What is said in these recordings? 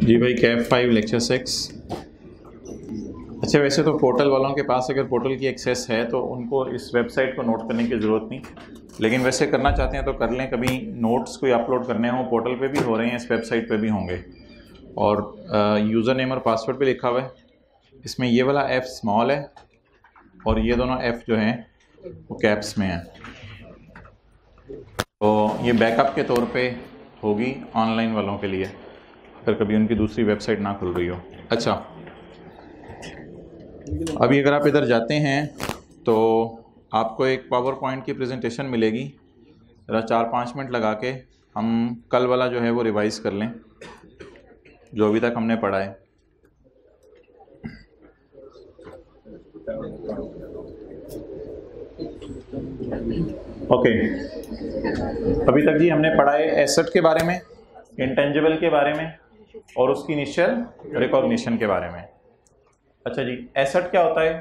जी भाई, cap 5 lecture 6। अच्छा, वैसे तो पोर्टल वालों के पास अगर पोर्टल की एक्सेस है तो उनको इस वेबसाइट को नोट करने की ज़रूरत नहीं, लेकिन वैसे करना चाहते हैं तो कर लें। कभी नोट्स कोई अपलोड करने हो पोर्टल पे भी हो रहे हैं, इस वेबसाइट पे भी होंगे। और यूज़र नेम और पासवर्ड पे लिखा हुआ है। इसमें ये वाला F स्मॉल है और ये दोनों F जो हैं वो कैप्स में हैं। तो ये बैकअप के तौर पे होगी ऑनलाइन वालों के लिए, अगर कभी उनकी दूसरी वेबसाइट ना खुल रही हो। अच्छा, अभी अगर आप इधर जाते हैं तो आपको एक पावर पॉइंट की प्रेजेंटेशन मिलेगी। ज़रा 4-5 मिनट लगा के हम कल वाला जो है वो रिवाइज कर लें, जो अभी तक हमने पढ़ा है। ओके, अभी तक जी हमने पढ़ा है एसेट के बारे में, इंटेंजिबल के बारे में और उसकी इनिशियल रिकॉग्निशन के बारे में। अच्छा जी, एसेट क्या होता है?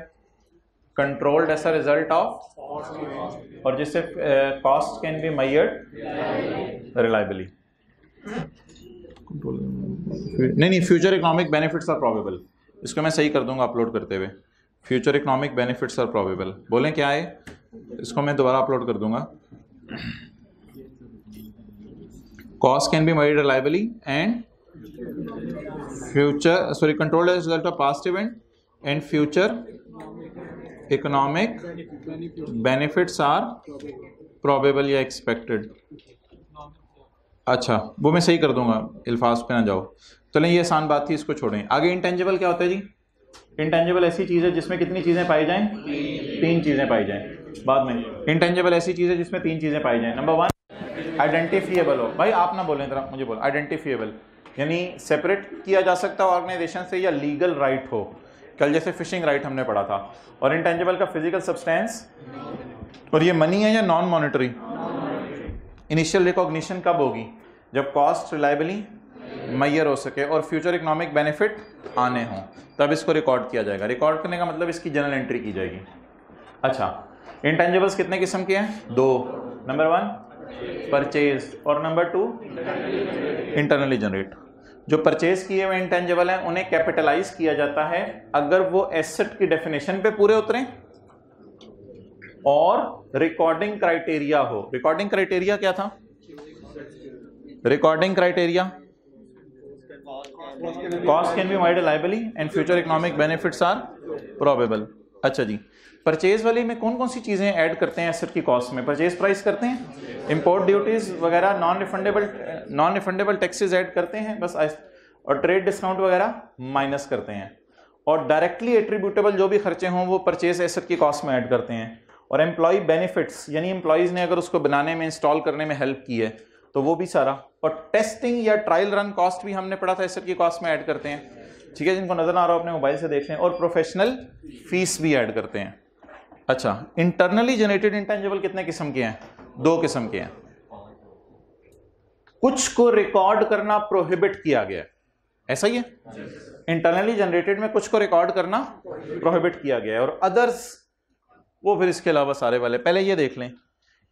Controlled as a result of, और जिससे cost can be measured reliably. नहीं, future economic benefits are probable. इसको मैं सही कर दूंगा अपलोड करते हुए। Future economic benefits are probable, बोलें क्या है? इसको मैं दोबारा अपलोड कर दूंगा। Cost can be measured reliably and future controlled as a result of past event and future economic benefits are probable या एक्सपेक्टेड। अच्छा, वो मैं सही कर दूंगा, अल्फाज पे ना जाओ। चलें, ये आसान बात थी, इसको छोड़ें। आगे इंटेंजिबल क्या होता है जी? इंटेंजिबल ऐसी चीज़ है जिसमें कितनी चीज़ें पाई जाएं? 3 चीज़ें पाई जाएं। बाद में इंटेंजिबल ऐसी चीज़ है जिसमें 3 चीज़ें पाई जाएं। नंबर 1, आइडेंटिफिएबल हो। भाई आप ना बोलें, तरह मुझे बोलो। आइडेंटिफिएबल यानी सेपरेट किया जा सकता हो ऑर्गेनाइजेशन से, या लीगल राइट हो, कल जैसे फिशिंग राइट हमने पढ़ा था। और इंटेंजिबल का फिजिकल सब्सटेंस। और ये मनी है या नॉन मॉनेटरी? इनिशियल रिकॉग्निशन कब होगी? जब कॉस्ट रिलायबली मेजर हो सके और फ्यूचर इकोनॉमिक बेनिफिट आने हों, तब इसको रिकॉर्ड किया जाएगा। रिकॉर्ड करने का मतलब इसकी जर्नल एंट्री की जाएगी। अच्छा, इंटेंजिबल्स कितने किस्म के हैं? 2। नंबर 1 परचेज और नंबर 2 इंटरनली जनरेट। जो परचेज किए हुए इंटेंजिबल हैं उन्हें कैपिटलाइज किया जाता है अगर वो एसेट की डेफिनेशन पे पूरे उतरें और रिकॉर्डिंग क्राइटेरिया हो। रिकॉर्डिंग क्राइटेरिया क्या था? Recording criteria cost can be measured reliably and future economic benefits are probable. अच्छा जी, परचेज वाली में कौन कौन सी चीजें ऐड करते हैं एसेट की कॉस्ट में? परचेज प्राइस करते हैं, इंपोर्ट ड्यूटीज वगैरह, नॉन रिफंडेबल टैक्सेस ऐड करते हैं बस, और ट्रेड डिस्काउंट वगैरह माइनस करते हैं। और डायरेक्टली एट्रीब्यूटेबल जो भी खर्चे हों वो परचेज एसेट की कॉस्ट में ऐड करते हैं। और एम्प्लॉय बेनिफिट्स यानी एम्प्लॉयज ने अगर उसको बनाने में, इंस्टॉल करने में हेल्प की है तो वो भी सारा। और टेस्टिंग या ट्रायल रन कॉस्ट भी हमने पढ़ा था, एसेट की कॉस्ट में ऐड करते हैं। ठीक है, जिनको नजर ना आ रहा हो अपने मोबाइल से देख लें। और प्रोफेशनल फीस भी ऐड करते हैं। अच्छा, इंटरनली जनरेटेड इंटेंजिबल कितने किस्म के हैं? 2 किस्म के हैं। कुछ को रिकॉर्ड करना प्रोहिबिट किया गया है, ऐसा ही है। इंटरनली जनरेटेड में कुछ को रिकॉर्ड करना प्रोहिबिट किया गया है, और अदर्स वो फिर इसके अलावा सारे वाले। पहले ये देख लें,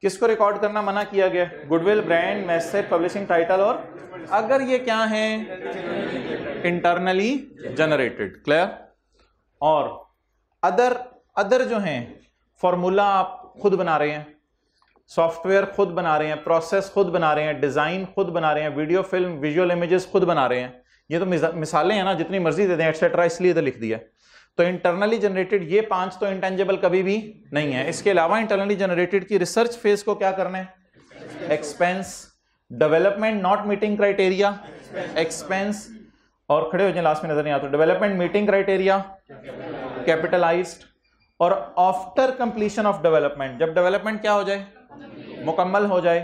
किसको रिकॉर्ड करना मना किया गया? Goodwill, brand, message, publishing title, और अगर ये क्या है? Internally generated. क्लियर? और अदर जो हैं, फॉर्मूला आप खुद बना रहे हैं, सॉफ्टवेयर खुद बना रहे हैं, प्रोसेस खुद बना रहे हैं, डिजाइन खुद बना रहे हैं, वीडियो, फिल्म, विजुअल इमेजेस खुद बना रहे हैं। ये तो मिसालें हैं ना, जितनी मर्जी दे दें एक्सेट्रा, इसलिए तो लिख दिया। तो इंटरनली जनरेटेड ये 5 तो इंटेंजिबल कभी भी नहीं है। इसके अलावा इंटरनली जनरेटेड की रिसर्च फेज को क्या करना है? Expense. Development not meeting criteria, expense. और खड़े हो जाए, लास्ट में नजर नहीं आता। Development meeting criteria, capitalised. और आफ्टर कंप्लीशन ऑफ डेवलपमेंट, जब डेवलपमेंट क्या हो जाए? मुकम्मल हो जाए,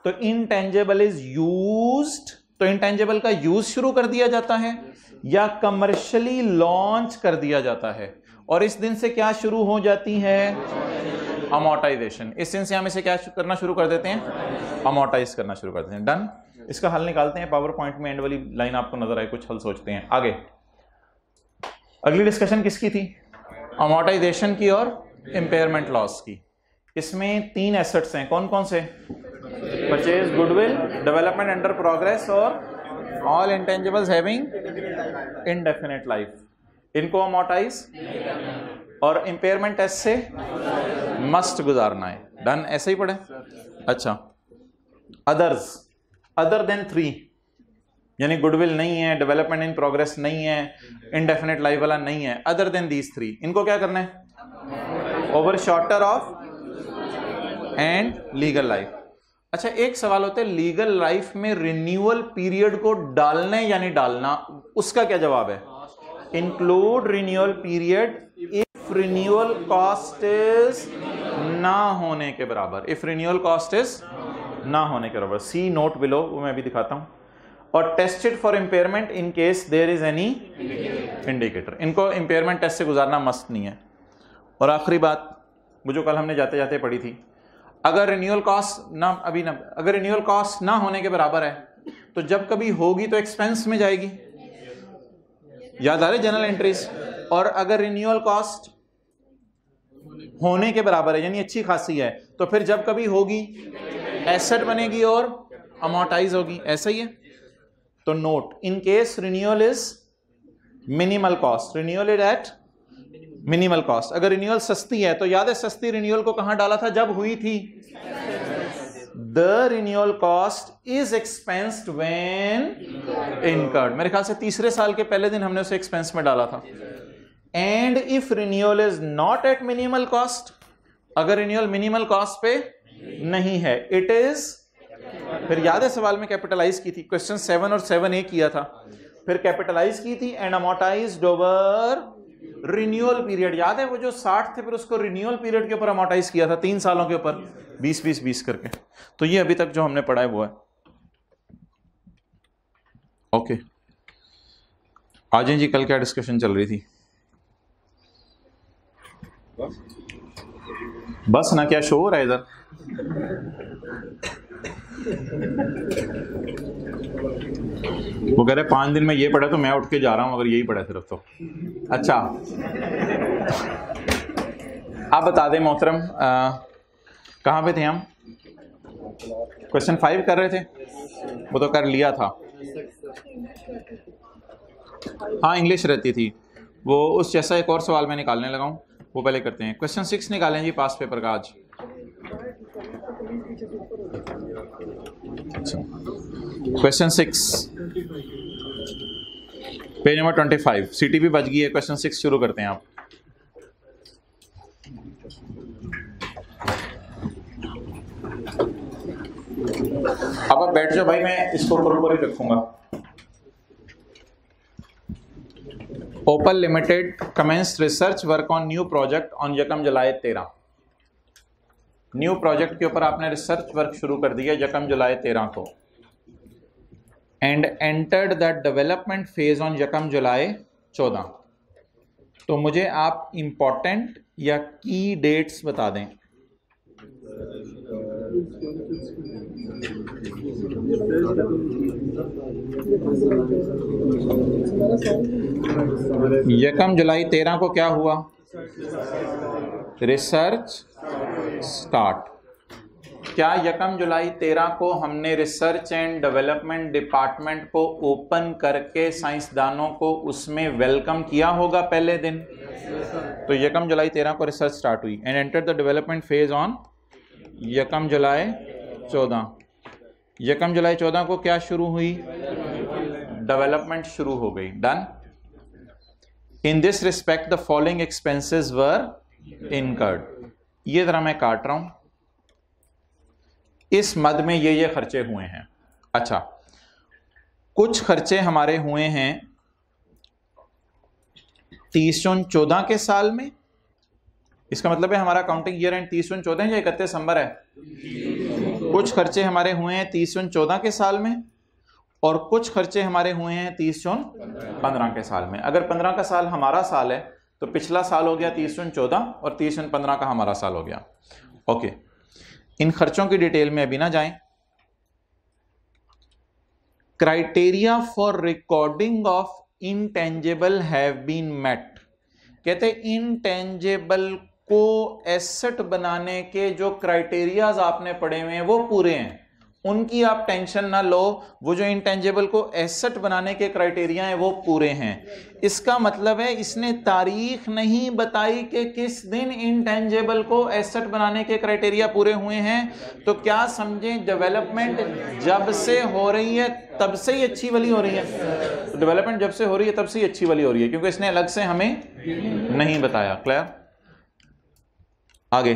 तो इंटेंजिबल इज यूज्ड। तो इंटेंजिबल का यूज शुरू कर दिया जाता है या कमर्शियली लॉन्च कर दिया जाता है। और इस दिन से क्या शुरू हो जाती है? अमोर्टाइजेशन। इस दिन से हम इसे क्या करना शुरू कर देते हैं? अमोर्टाइज करना शुरू कर देते हैं। डन। इसका हल निकालते हैं। पावर पॉइंट में एंड वाली लाइन आपको नजर आए, कुछ हल सोचते हैं आगे। अगली डिस्कशन किसकी थी? अमोर्टाइजेशन की और इंपेयरमेंट लॉस की। इसमें 3 एसेट्स हैं, कौन कौन से? Purchase, goodwill, development under progress और all intangibles having indefinite life, इनको अमोर्टाइज और इंपेयरमेंट टेस्ट से मस्ट गुजारना है। डन, ऐसे ही पढ़े। अच्छा, अदर्स, अदर देन 3, यानी गुडविल नहीं है, डेवलपमेंट इन प्रोग्रेस नहीं है, इनडेफिनेट लाइफ वाला नहीं है, अदर देन दीज 3, इनको क्या करना है? Over shorter of and legal life. अच्छा, एक सवाल होता है लीगल लाइफ में रिन्यूअल पीरियड को डालना या नहीं डालना, उसका क्या जवाब है? Include renewal period if renewal cost is ना होने के बराबर, इफ रिन्यूअल कॉस्ट इज ना होने के बराबर। सी नोट बिलो, वो मैं भी दिखाता हूं। और tested for impairment in case there is any indicator, इनको इंपेयरमेंट टेस्ट से गुजारना मस्ट नहीं है। और आखिरी बात, वो जो कल हमने जाते जाते पढ़ी थी, अगर रिन्यूअल कॉस्ट ना अगर रिन्यूअल कॉस्ट ना होने के बराबर है तो जब कभी होगी तो एक्सपेंस में जाएगी, याद आ रहे जनरल एंट्रीज। और अगर रिन्यूअल कॉस्ट होने के बराबर है यानी अच्छी खासी है, तो फिर जब कभी होगी एसेट बनेगी और अमोर्टाइज होगी, ऐसा ही है। तो note, in case renewal is minimal cost, renewal is at minimal cost. अगर रिन्यूअल सस्ती है तो याद है सस्ती रिन्यूअल को कहां डाला था जब हुई थी? The renewal cost is expensed when incurred, मेरे ख्याल से तीसरे साल के पहले दिन हमने उसे एक्सपेंस में डाला था। And if renewal is not at minimal cost, अगर रिन्यूअल मिनिमल कॉस्ट पे नहीं है, इट इज, फिर याद है सवाल में कैपिटलाइज की थी, क्वेश्चन 7 और 7A किया था, फिर कैपिटलाइज की थी and amortised over renewal period. याद है वो जो 60 थे फिर उसको रिन्यूअल पीरियड के ऊपर अमोर्टाइज किया था, 3 सालों के ऊपर 20-20-20 करके। तो ये अभी तक जो हमने पढ़ा है वो है। ओके, आ जाए जी, कल क्या डिस्कशन चल रही थी? बस ना, क्या शोर है इधर? वो कह रहे 5 दिन में ये पढ़ा तो मैं उठ के जा रहा हूं अगर यही पढ़ा सिर्फ तो। अच्छा, आप बता दें मोहतरम, कहाँ पे थे हम? क्वेश्चन 5 कर रहे थे, वो तो कर लिया था। हाँ, इंग्लिश रहती थी वो, उस जैसा एक और सवाल मैं निकालने लगा हूँ, वो पहले करते हैं। क्वेश्चन 6 निकालें जी पास पेपर का आज। अच्छा, क्वेश्चन 6 पेज नंबर 25, सीटीपी बच गई है। क्वेश्चन 6 शुरू करते हैं आप। अब आप बैठ जाओ भाई, मैं इसको ऊपर ही रखूंगा। Opal limited commenced research work on new project on यकम जुलाई 13। न्यू प्रोजेक्ट के ऊपर आपने रिसर्च वर्क शुरू कर दिया यकम जुलाई 13 को, and entered the development phase on यकम जुलाई 14। तो मुझे आप इंपॉर्टेंट या की डेट्स बता दें। यकम जुलाई 13 को क्या हुआ? Research start. क्या यकम जुलाई 13 को हमने रिसर्च एंड डेवलपमेंट डिपार्टमेंट को ओपन करके साइंसदानों को उसमें वेलकम किया होगा पहले दिन? तो यकम जुलाई 13 को रिसर्च स्टार्ट हुई and enter the development phase on यकम जुलाई 14। यकम जुलाई 14 को क्या शुरू हुई? डेवलपमेंट शुरू हो गई। Done. In this respect the following expenses were incurred. ये जरा मैं काट रहा हूं, इस मद में ये खर्चे हुए हैं। अच्छा, कुछ खर्चे हमारे हुए हैं 30 जून 14 के साल में। इसका मतलब है हमारा काउंटिंग ईयर एंड 30 जून 14 है या 31 दिसंबर है? कुछ खर्चे हमारे हुए हैं 30 जून 14 के साल में और कुछ खर्चे हमारे हुए हैं 30 जून 15 के साल में। अगर 15 का साल हमारा साल है तो पिछला साल हो गया 30 जून 14 और 30 जून 15 का हमारा साल हो गया। ओके, इन खर्चों की डिटेल में अभी ना जाएं। Criteria for recording of intangible have been met. कहते इनटेंजिबल को एसेट बनाने के जो क्राइटेरियाज आपने पढ़े हुए हैं वो पूरे हैं, उनकी आप टेंशन ना लो, वो जो इंटेंजिबल को एसेट बनाने के क्राइटेरिया हैं वो पूरे हैं। इसका मतलब है इसने तारीख नहीं बताई कि किस दिन इंटेंजिबल को एसेट बनाने के क्राइटेरिया पूरे हुए हैं। तो क्या समझें, डेवलपमेंट जब से हो रही है तब से ही अच्छी वाली हो रही है। तो डेवलपमेंट जब से हो रही है तब से ही अच्छी वाली हो रही है, क्योंकि इसने अलग से हमें नहीं बताया। क्लियर? आगे,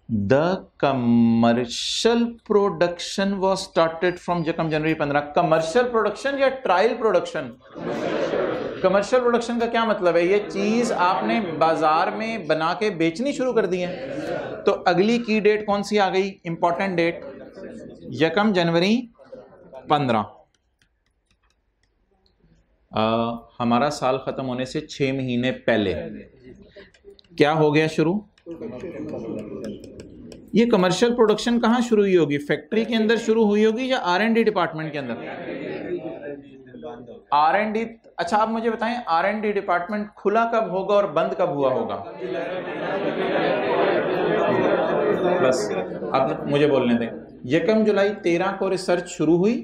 the commercial production was started from यकम जनवरी 15। कमर्शियल प्रोडक्शन या ट्रायल प्रोडक्शन? कमर्शियल प्रोडक्शन का क्या मतलब है? ये चीज आपने बाजार में बना के बेचनी शुरू कर दी है। तो अगली की डेट कौन सी आ गई? इंपॉर्टेंट डेट, यकम जनवरी 15। हमारा साल खत्म होने से 6 महीने पहले क्या हो गया शुरू? ये कमर्शियल प्रोडक्शन कहां शुरू हुई होगी? फैक्ट्री के अंदर शुरू हुई होगी या R&D डिपार्टमेंट के अंदर? R&D। अच्छा, आप मुझे बताएं, R&D डिपार्टमेंट खुला कब होगा और बंद कब हुआ होगा? बस अब मुझे बोलने दें। यकम जुलाई 13 को रिसर्च शुरू हुई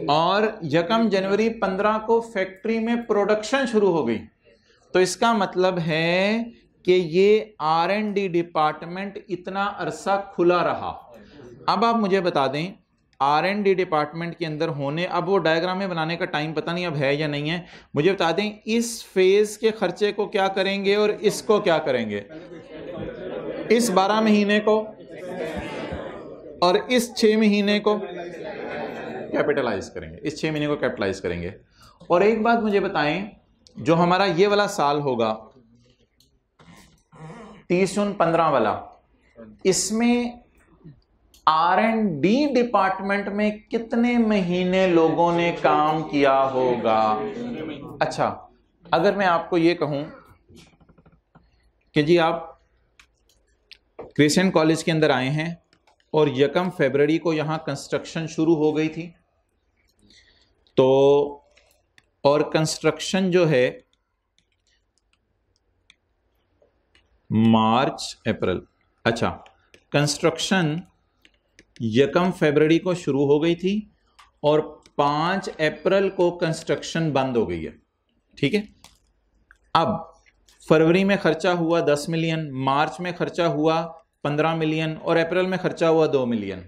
और यकम जनवरी 15 को फैक्ट्री में प्रोडक्शन शुरू हो गई। तो इसका मतलब है कि ये R&D डिपार्टमेंट इतना अरसा खुला रहा। अब आप मुझे बता दें, R&D डिपार्टमेंट के अंदर होने, अब वो डायग्राम में बनाने का टाइम पता नहीं अब है या नहीं है, मुझे बता दें इस फेज के खर्चे को क्या करेंगे और इसको क्या करेंगे? इस 12 महीने को और इस 6 महीने को कैपिटलाइज करेंगे, इस 6 महीने को कैपिटलाइज करेंगे। और एक बात मुझे बताएं, जो हमारा ये वाला साल होगा 30 जून 15 वाला, इसमें R&D डिपार्टमेंट में कितने महीने लोगों ने काम किया होगा? अच्छा, अगर मैं आपको ये कहूं कि जी आप क्रिश्चियन कॉलेज के अंदर आए हैं और यकम फरवरी को यहां कंस्ट्रक्शन शुरू हो गई थी, तो और कंस्ट्रक्शन जो है मार्च अप्रैल, अच्छा कंस्ट्रक्शन यकम फरवरी को शुरू हो गई थी और 5 अप्रैल को कंस्ट्रक्शन बंद हो गई है। ठीक है, अब फरवरी में खर्चा हुआ 10 मिलियन, मार्च में खर्चा हुआ 15 मिलियन और अप्रैल में खर्चा हुआ 2 मिलियन।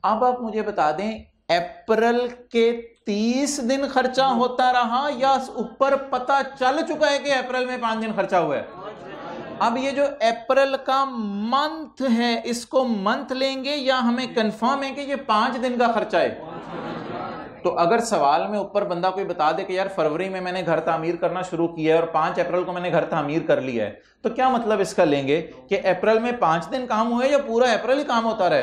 अब आप मुझे बता दें, अप्रैल के 30 दिन खर्चा होता रहा या ऊपर पता चल चुका है कि अप्रैल में 5 दिन खर्चा हुआ है? अब ये जो अप्रैल का मंथ है, इसको मंथ लेंगे या हमें कंफर्म है कि ये 5 दिन का खर्चा है? तो अगर सवाल में ऊपर बंदा कोई बता दे कि यार फरवरी में मैंने घर तामीर करना शुरू किया है और 5 अप्रैल को मैंने घर तामीर कर लिया है, तो क्या मतलब इसका लेंगे कि अप्रैल में 5 दिन काम हुए या पूरा अप्रैल ही काम होता रहे?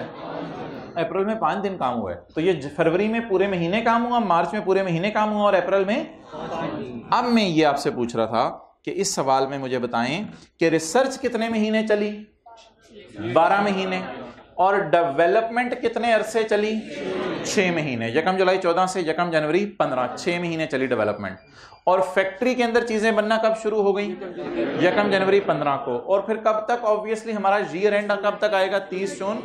अप्रैल में 5 दिन काम हुआ है, तो ये फरवरी में पूरे महीने काम हुआ, मार्च में पूरे महीने काम हुआ और अप्रैल में। अब मैं ये आपसे पूछ रहा था कि इस सवाल में मुझे बताएं कि रिसर्च कितने महीने चली? 12 महीने। और डेवलपमेंट कितने अरसे चली? 6 महीने। यकम जुलाई 14 से यकम जनवरी 15, 6 महीने चली डेवलपमेंट। और फैक्ट्री के अंदर चीजें बनना कब शुरू हो गई? यकम जनवरी 15 को। और फिर कब तक? ऑब्वियसली हमारा ईयर एंड कब तक आएगा? 30 जून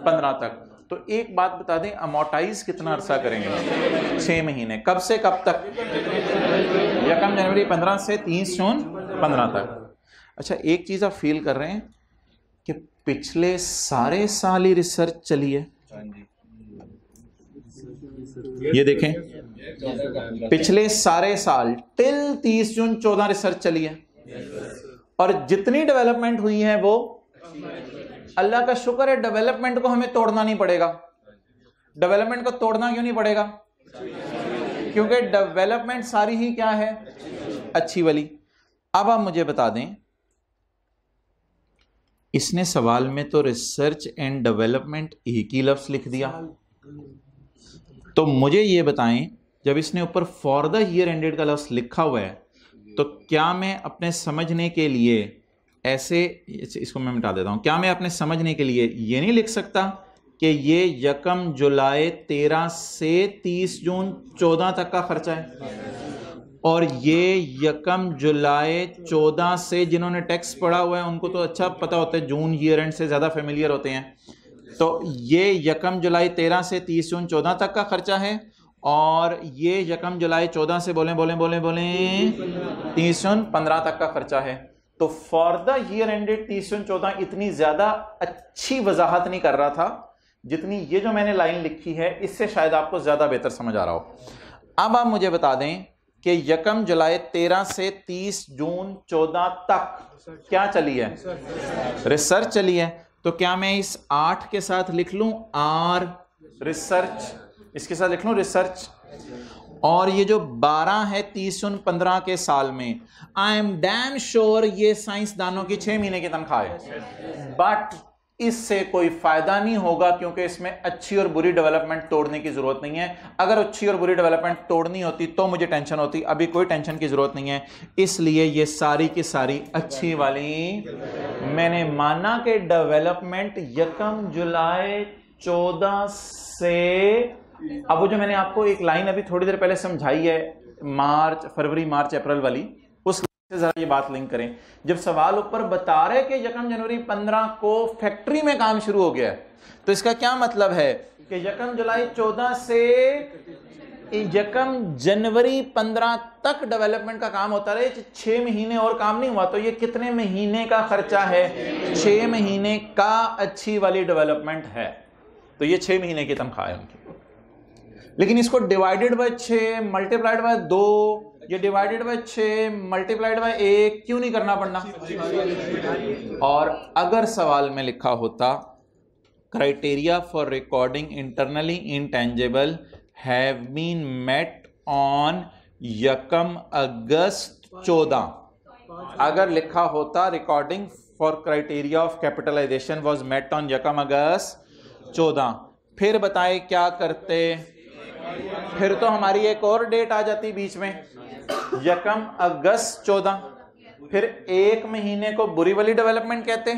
15 तक। तो एक बात बता दें, अमोर्टाइज कितना अरसा करेंगे? 6 महीने। कब से कब तक? यकम जनवरी 15 से 30 जून 15 तक। अच्छा, एक चीज आप फील कर रहे हैं कि पिछले सारे साल ही रिसर्च चली है। ये देखें, पिछले सारे साल टिल 30 जून 14 रिसर्च चली है और जितनी डेवलपमेंट हुई है वो अल्लाह का शुक्र है, डेवलपमेंट को हमें तोड़ना नहीं पड़ेगा। डेवलपमेंट को तोड़ना क्यों नहीं पड़ेगा? क्योंकि डेवलपमेंट सारी ही क्या है? अच्छी वाली। अब आप मुझे बता दें, इसने सवाल में तो रिसर्च एंड डेवलपमेंट एक ही लफ्ज लिख दिया, तो मुझे ये बताएं, जब इसने ऊपर फॉर द ईयर एंडेड का लफ्ज लिखा हुआ है, तो क्या मैं अपने समझने के लिए ऐसे, इसको मैं मिटा देता हूं, क्या मैं अपने समझने के लिए ये नहीं लिख सकता कि ये यकम जुलाई 13 से 30 जून 14 तक का खर्चा है और ये यकम जुलाई 14 से, जिन्होंने टैक्स पढ़ा हुआ है उनको तो अच्छा पता होता है, जून ईयर एंड से ज़्यादा फेमिलियर होते हैं, तो ये यकम जुलाई 13 से 30 जून 14 तक का खर्चा है, और ये यकम जुलाई 14 से बोलें 30 जून 15 तक का खर्चा है। तो for the year ended 30 June 14 इतनी ज्यादा अच्छी वजाहत नहीं कर रहा था जितनी ये जो मैंने लाइन लिखी है, इससे शायद आपको ज्यादा बेहतर समझ आ रहा हो। अब आप मुझे बता दें कि यकम जुलाई 13 से 30 जून 14 तक क्या चली है? रिसर्च चली है। तो क्या मैं इस 8 के साथ लिख लूं आर रिसर्च, इसके साथ लिख लूं रिसर्च, और ये जो 12 है 30 जून 15 के साल में, आई एम डैम श्योर ये साइंसदानों की 6 महीने की तनख्वाह है। बट इससे कोई फायदा नहीं होगा क्योंकि इसमें अच्छी और बुरी डेवलपमेंट तोड़ने की जरूरत नहीं है। अगर अच्छी और बुरी डेवलपमेंट तोड़नी होती तो मुझे टेंशन होती, अभी कोई टेंशन की जरूरत नहीं है। इसलिए ये सारी की सारी अच्छी वाली मैंने माना कि डेवलपमेंट यकम जुलाई 14 से, अब वो जो मैंने आपको एक लाइन अभी थोड़ी देर पहले समझाई है मार्च फरवरी मार्च अप्रैल वाली, उस से जरा ये बात लिंक करें। जब सवाल ऊपर बता रहे कि यकम जनवरी 15 को फैक्ट्री में काम शुरू हो गया है, तो इसका क्या मतलब है कि यकम जुलाई 14 से यकम जनवरी 15 तक डेवलपमेंट का काम होता रहे, 6 महीने और काम नहीं हुआ। तो ये कितने महीने का खर्चा है? 6 महीने का अच्छी वाली डेवलपमेंट है। तो ये 6 महीने की तनख्वाह है उनकी। लेकिन इसको डिवाइडेड बाय 6 मल्टीप्लाइड बाय 2, ये डिवाइडेड बाय 6 मल्टीप्लाइड बाय 1 क्यों नहीं करना पड़ना? और अगर सवाल में लिखा होता criteria for recording internally intangible have been met on यकम अगस्त 14, अगर लिखा होता recording for criteria of capitalisation was met on यकम अगस्त 14, फिर बताए क्या करते? फिर तो हमारी एक और डेट आ जाती बीच में, यकम अगस्त 14, फिर 1 महीने को बुरी वाली डेवलपमेंट कहते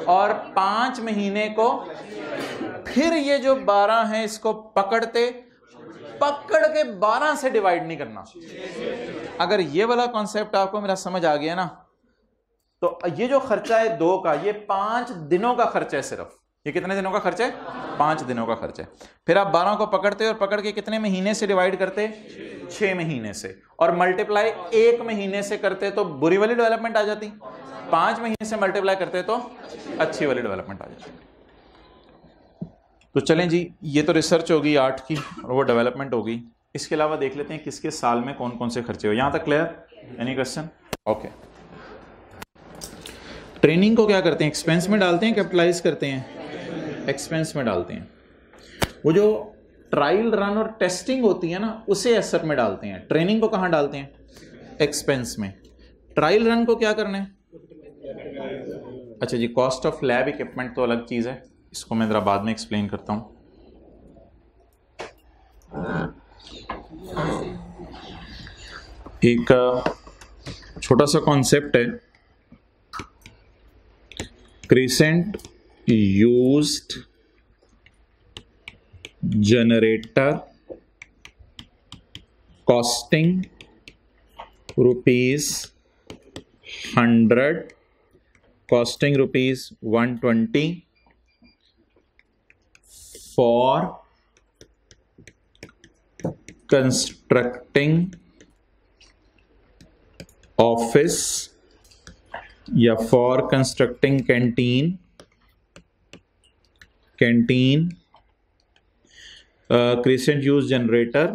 और 5 महीने को, फिर ये जो 12 है इसको पकड़ के 12 से डिवाइड नहीं करना। अगर ये वाला कॉन्सेप्ट आपको मेरा समझ आ गया ना, तो ये जो खर्चा है 2 का, ये 5 दिनों का खर्चा है सिर्फ। ये कितने दिनों का खर्चा है? 5 दिनों का खर्चा है। फिर आप 12 को पकड़ते और पकड़ के कितने महीने से डिवाइड करते? 6 महीने से, और मल्टीप्लाई 1 महीने से करते तो बुरी वाली डेवलपमेंट आ जाती, 5 महीने से मल्टीप्लाई करते तो अच्छी वाली डेवलपमेंट आ जाती। तो चलें जी, ये तो रिसर्च होगी 8 की और वो डेवलपमेंट होगी। इसके अलावा देख लेते हैं किसके साल में कौन कौन से खर्चे हो। यहां तक clear? Any question? Okay. Training को क्या करते हैं? एक्सपेंस में डालते हैं, कैपिटलाइज करते हैं? एक्सपेंस में डालते हैं। वो जो ट्रायल रन और टेस्टिंग होती है ना, उसे एसेट में डालते हैं। ट्रेनिंग को कहां डालते हैं? एक्सपेंस में। ट्रायल रन को क्या करना है? अच्छा जी, कॉस्ट ऑफ लैब इक्विपमेंट तो अलग चीज है, इसको मैं जरा बाद में एक्सप्लेन करता हूं। एक छोटा सा कॉन्सेप्ट है, crescent used generator costing ₹100, costing ₹120 for constructing office या for constructing canteen crescent use generator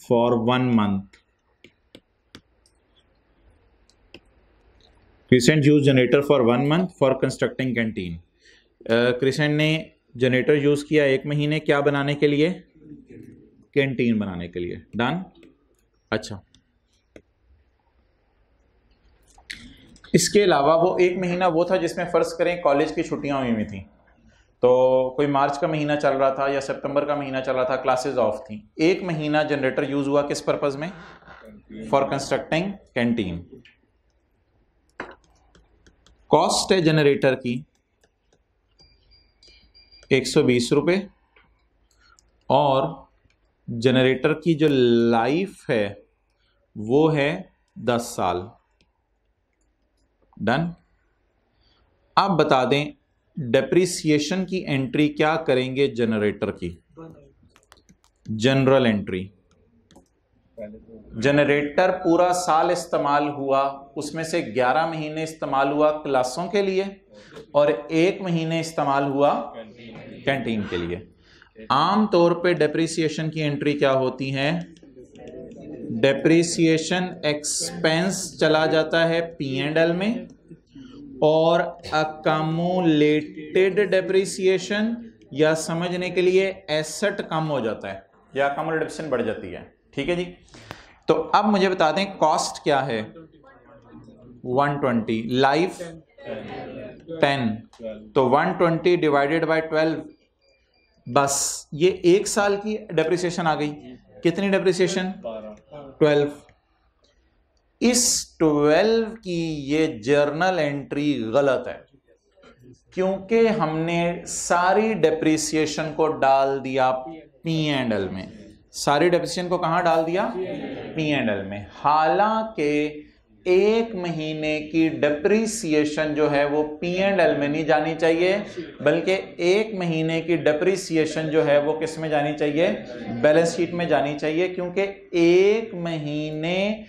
for 1 month, crescent use generator for 1 month for constructing canteen. Crescent ने जनरेटर यूज किया 1 महीने, क्या बनाने के लिए? कैंटीन बनाने के लिए। डन। अच्छा, इसके अलावा वो 1 महीना वो था जिसमें फर्ज करें कॉलेज की छुट्टियां हुई थी, तो कोई मार्च का महीना चल रहा था या सितंबर का महीना चल रहा था, क्लासेस ऑफ थी। 1 महीना जनरेटर यूज हुआ किस पर्पज में? For constructing canteen. कॉस्ट है जनरेटर की ₹120 और जनरेटर की जो लाइफ है वो है 10 साल। डन। अब बता दें डेप्रिसिएशन की एंट्री क्या करेंगे जनरेटर की? General entry. जनरेटर पूरा साल इस्तेमाल हुआ, उसमें से 11 महीने इस्तेमाल हुआ क्लासों के लिए और 1 महीने इस्तेमाल हुआ कैंटीन के लिए। आमतौर पे डेप्रिसिएशन की एंट्री क्या होती है? डेप्रिसिएशन एक्सपेंस चला जाता है P&L में, और अकमुलेटेड डेप्रिसिएशन या समझने के लिए एसेट कम हो जाता है या अकमुलेशन बढ़ जाती है। ठीक है जी। तो अब मुझे बता दें कॉस्ट क्या है? 120, लाइफ 10, तो 120 डिवाइडेड बाय 12, बस ये 1 साल की डेप्रिसिएशन आ गई। कितनी डेप्रिसिएशन? 12। इस 12 की ये जर्नल एंट्री गलत है, क्योंकि हमने सारी डेप्रिसिएशन को डाल दिया P&L में। सारी डेप्रिसिएशन को कहां डाल दिया? P&L में। हालांकि 1 महीने की डेप्रिसिएशन जो है वो P&L में नहीं जानी चाहिए, बल्कि 1 महीने की डेप्रिसिएशन जो है वो किस में जानी चाहिए? बैलेंस शीट में जानी चाहिए, क्योंकि 1 महीने,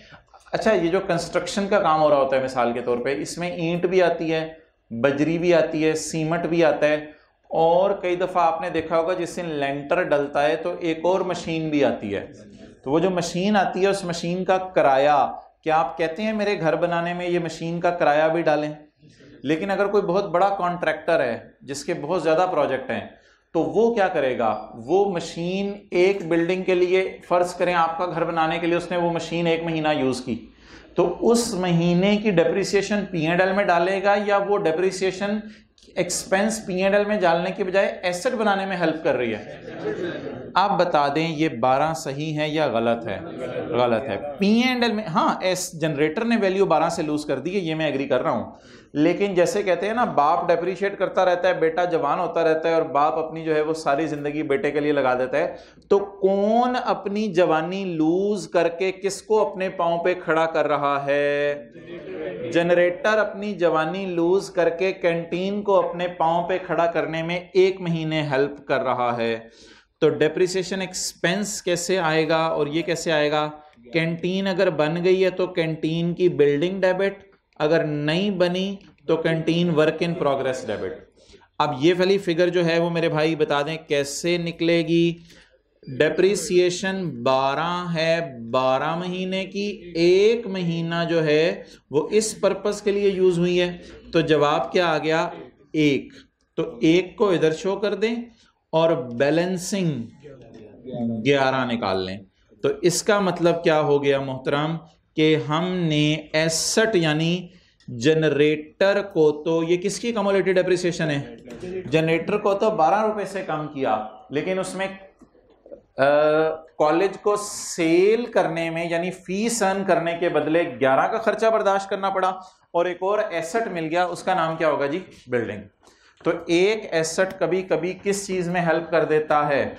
अच्छा ये जो कंस्ट्रक्शन का काम हो रहा होता है मिसाल के तौर पे, इसमें ईंट भी आती है, बजरी भी आती है, सीमेंट भी आता है, और कई दफ़ा आपने देखा होगा जिस दिन लेंटर डलता है तो एक और मशीन भी आती है। तो वो जो मशीन आती है उस मशीन का किराया, क्या आप कहते हैं मेरे घर बनाने में ये मशीन का किराया भी डालें? लेकिन अगर कोई बहुत बड़ा कॉन्ट्रैक्टर है जिसके बहुत ज़्यादा प्रोजेक्ट हैं, तो वो क्या करेगा? वो मशीन एक बिल्डिंग के लिए, फ़र्ज़ करें आपका घर बनाने के लिए उसने वो मशीन 1 महीना यूज़ की, तो उस महीने की डेप्रिसिएशन P&L में डालेगा, या वो डेप्रिसिएशन एक्सपेंस P&L में डालने के बजाय एसेट बनाने में हेल्प कर रही है? आप बता दें ये 12 सही है या गलत है? गलत है। P&L में हाँ, जनरेटर ने वैल्यू 12 से लूज कर दी है, ये मैं एग्री कर रहा हूं, लेकिन जैसे कहते हैं ना, बाप डेप्रिशिएट करता रहता है, बेटा जवान होता रहता है, और बाप अपनी जो है वो सारी जिंदगी बेटे के लिए लगा देता है, तो कौन अपनी जवानी लूज करके किसको अपने पांव पे खड़ा कर रहा है? जनरेटर अपनी जवानी लूज करके कैंटीन को अपने पांव पे खड़ा करने में 1 महीने हेल्प कर रहा है। तो डेप्रिसिएशन एक्सपेंस कैसे आएगा और ये कैसे आएगा? कैंटीन अगर बन गई है तो कैंटीन की बिल्डिंग डेबिट, अगर नहीं बनी तो canteen work in progress debit. अब ये वाली फिगर जो है वो मेरे भाई बता दें कैसे निकलेगी। डेप्रिसिएशन 12 है 12 महीने की, 1 महीना जो है वो इस पर्पस के लिए यूज हुई है, तो जवाब क्या आ गया? 1। तो 1 को इधर शो कर दें और बैलेंसिंग 11 निकाल लें। तो इसका मतलब क्या हो गया मोहतरम, कि हमने एसेट यानी जनरेटर को, तो ये किसकी कम्युलेटिव डेप्रिसिएशन है? जनरेटर को तो 12 रुपए से कम किया, लेकिन उसमें कॉलेज को सेल करने में यानी फीस अर्न करने के बदले 11 का खर्चा बर्दाश्त करना पड़ा, और एक और एसेट मिल गया, उसका नाम क्या होगा जी? बिल्डिंग। तो एक एसेट कभी कभी किस चीज में हेल्प कर देता है?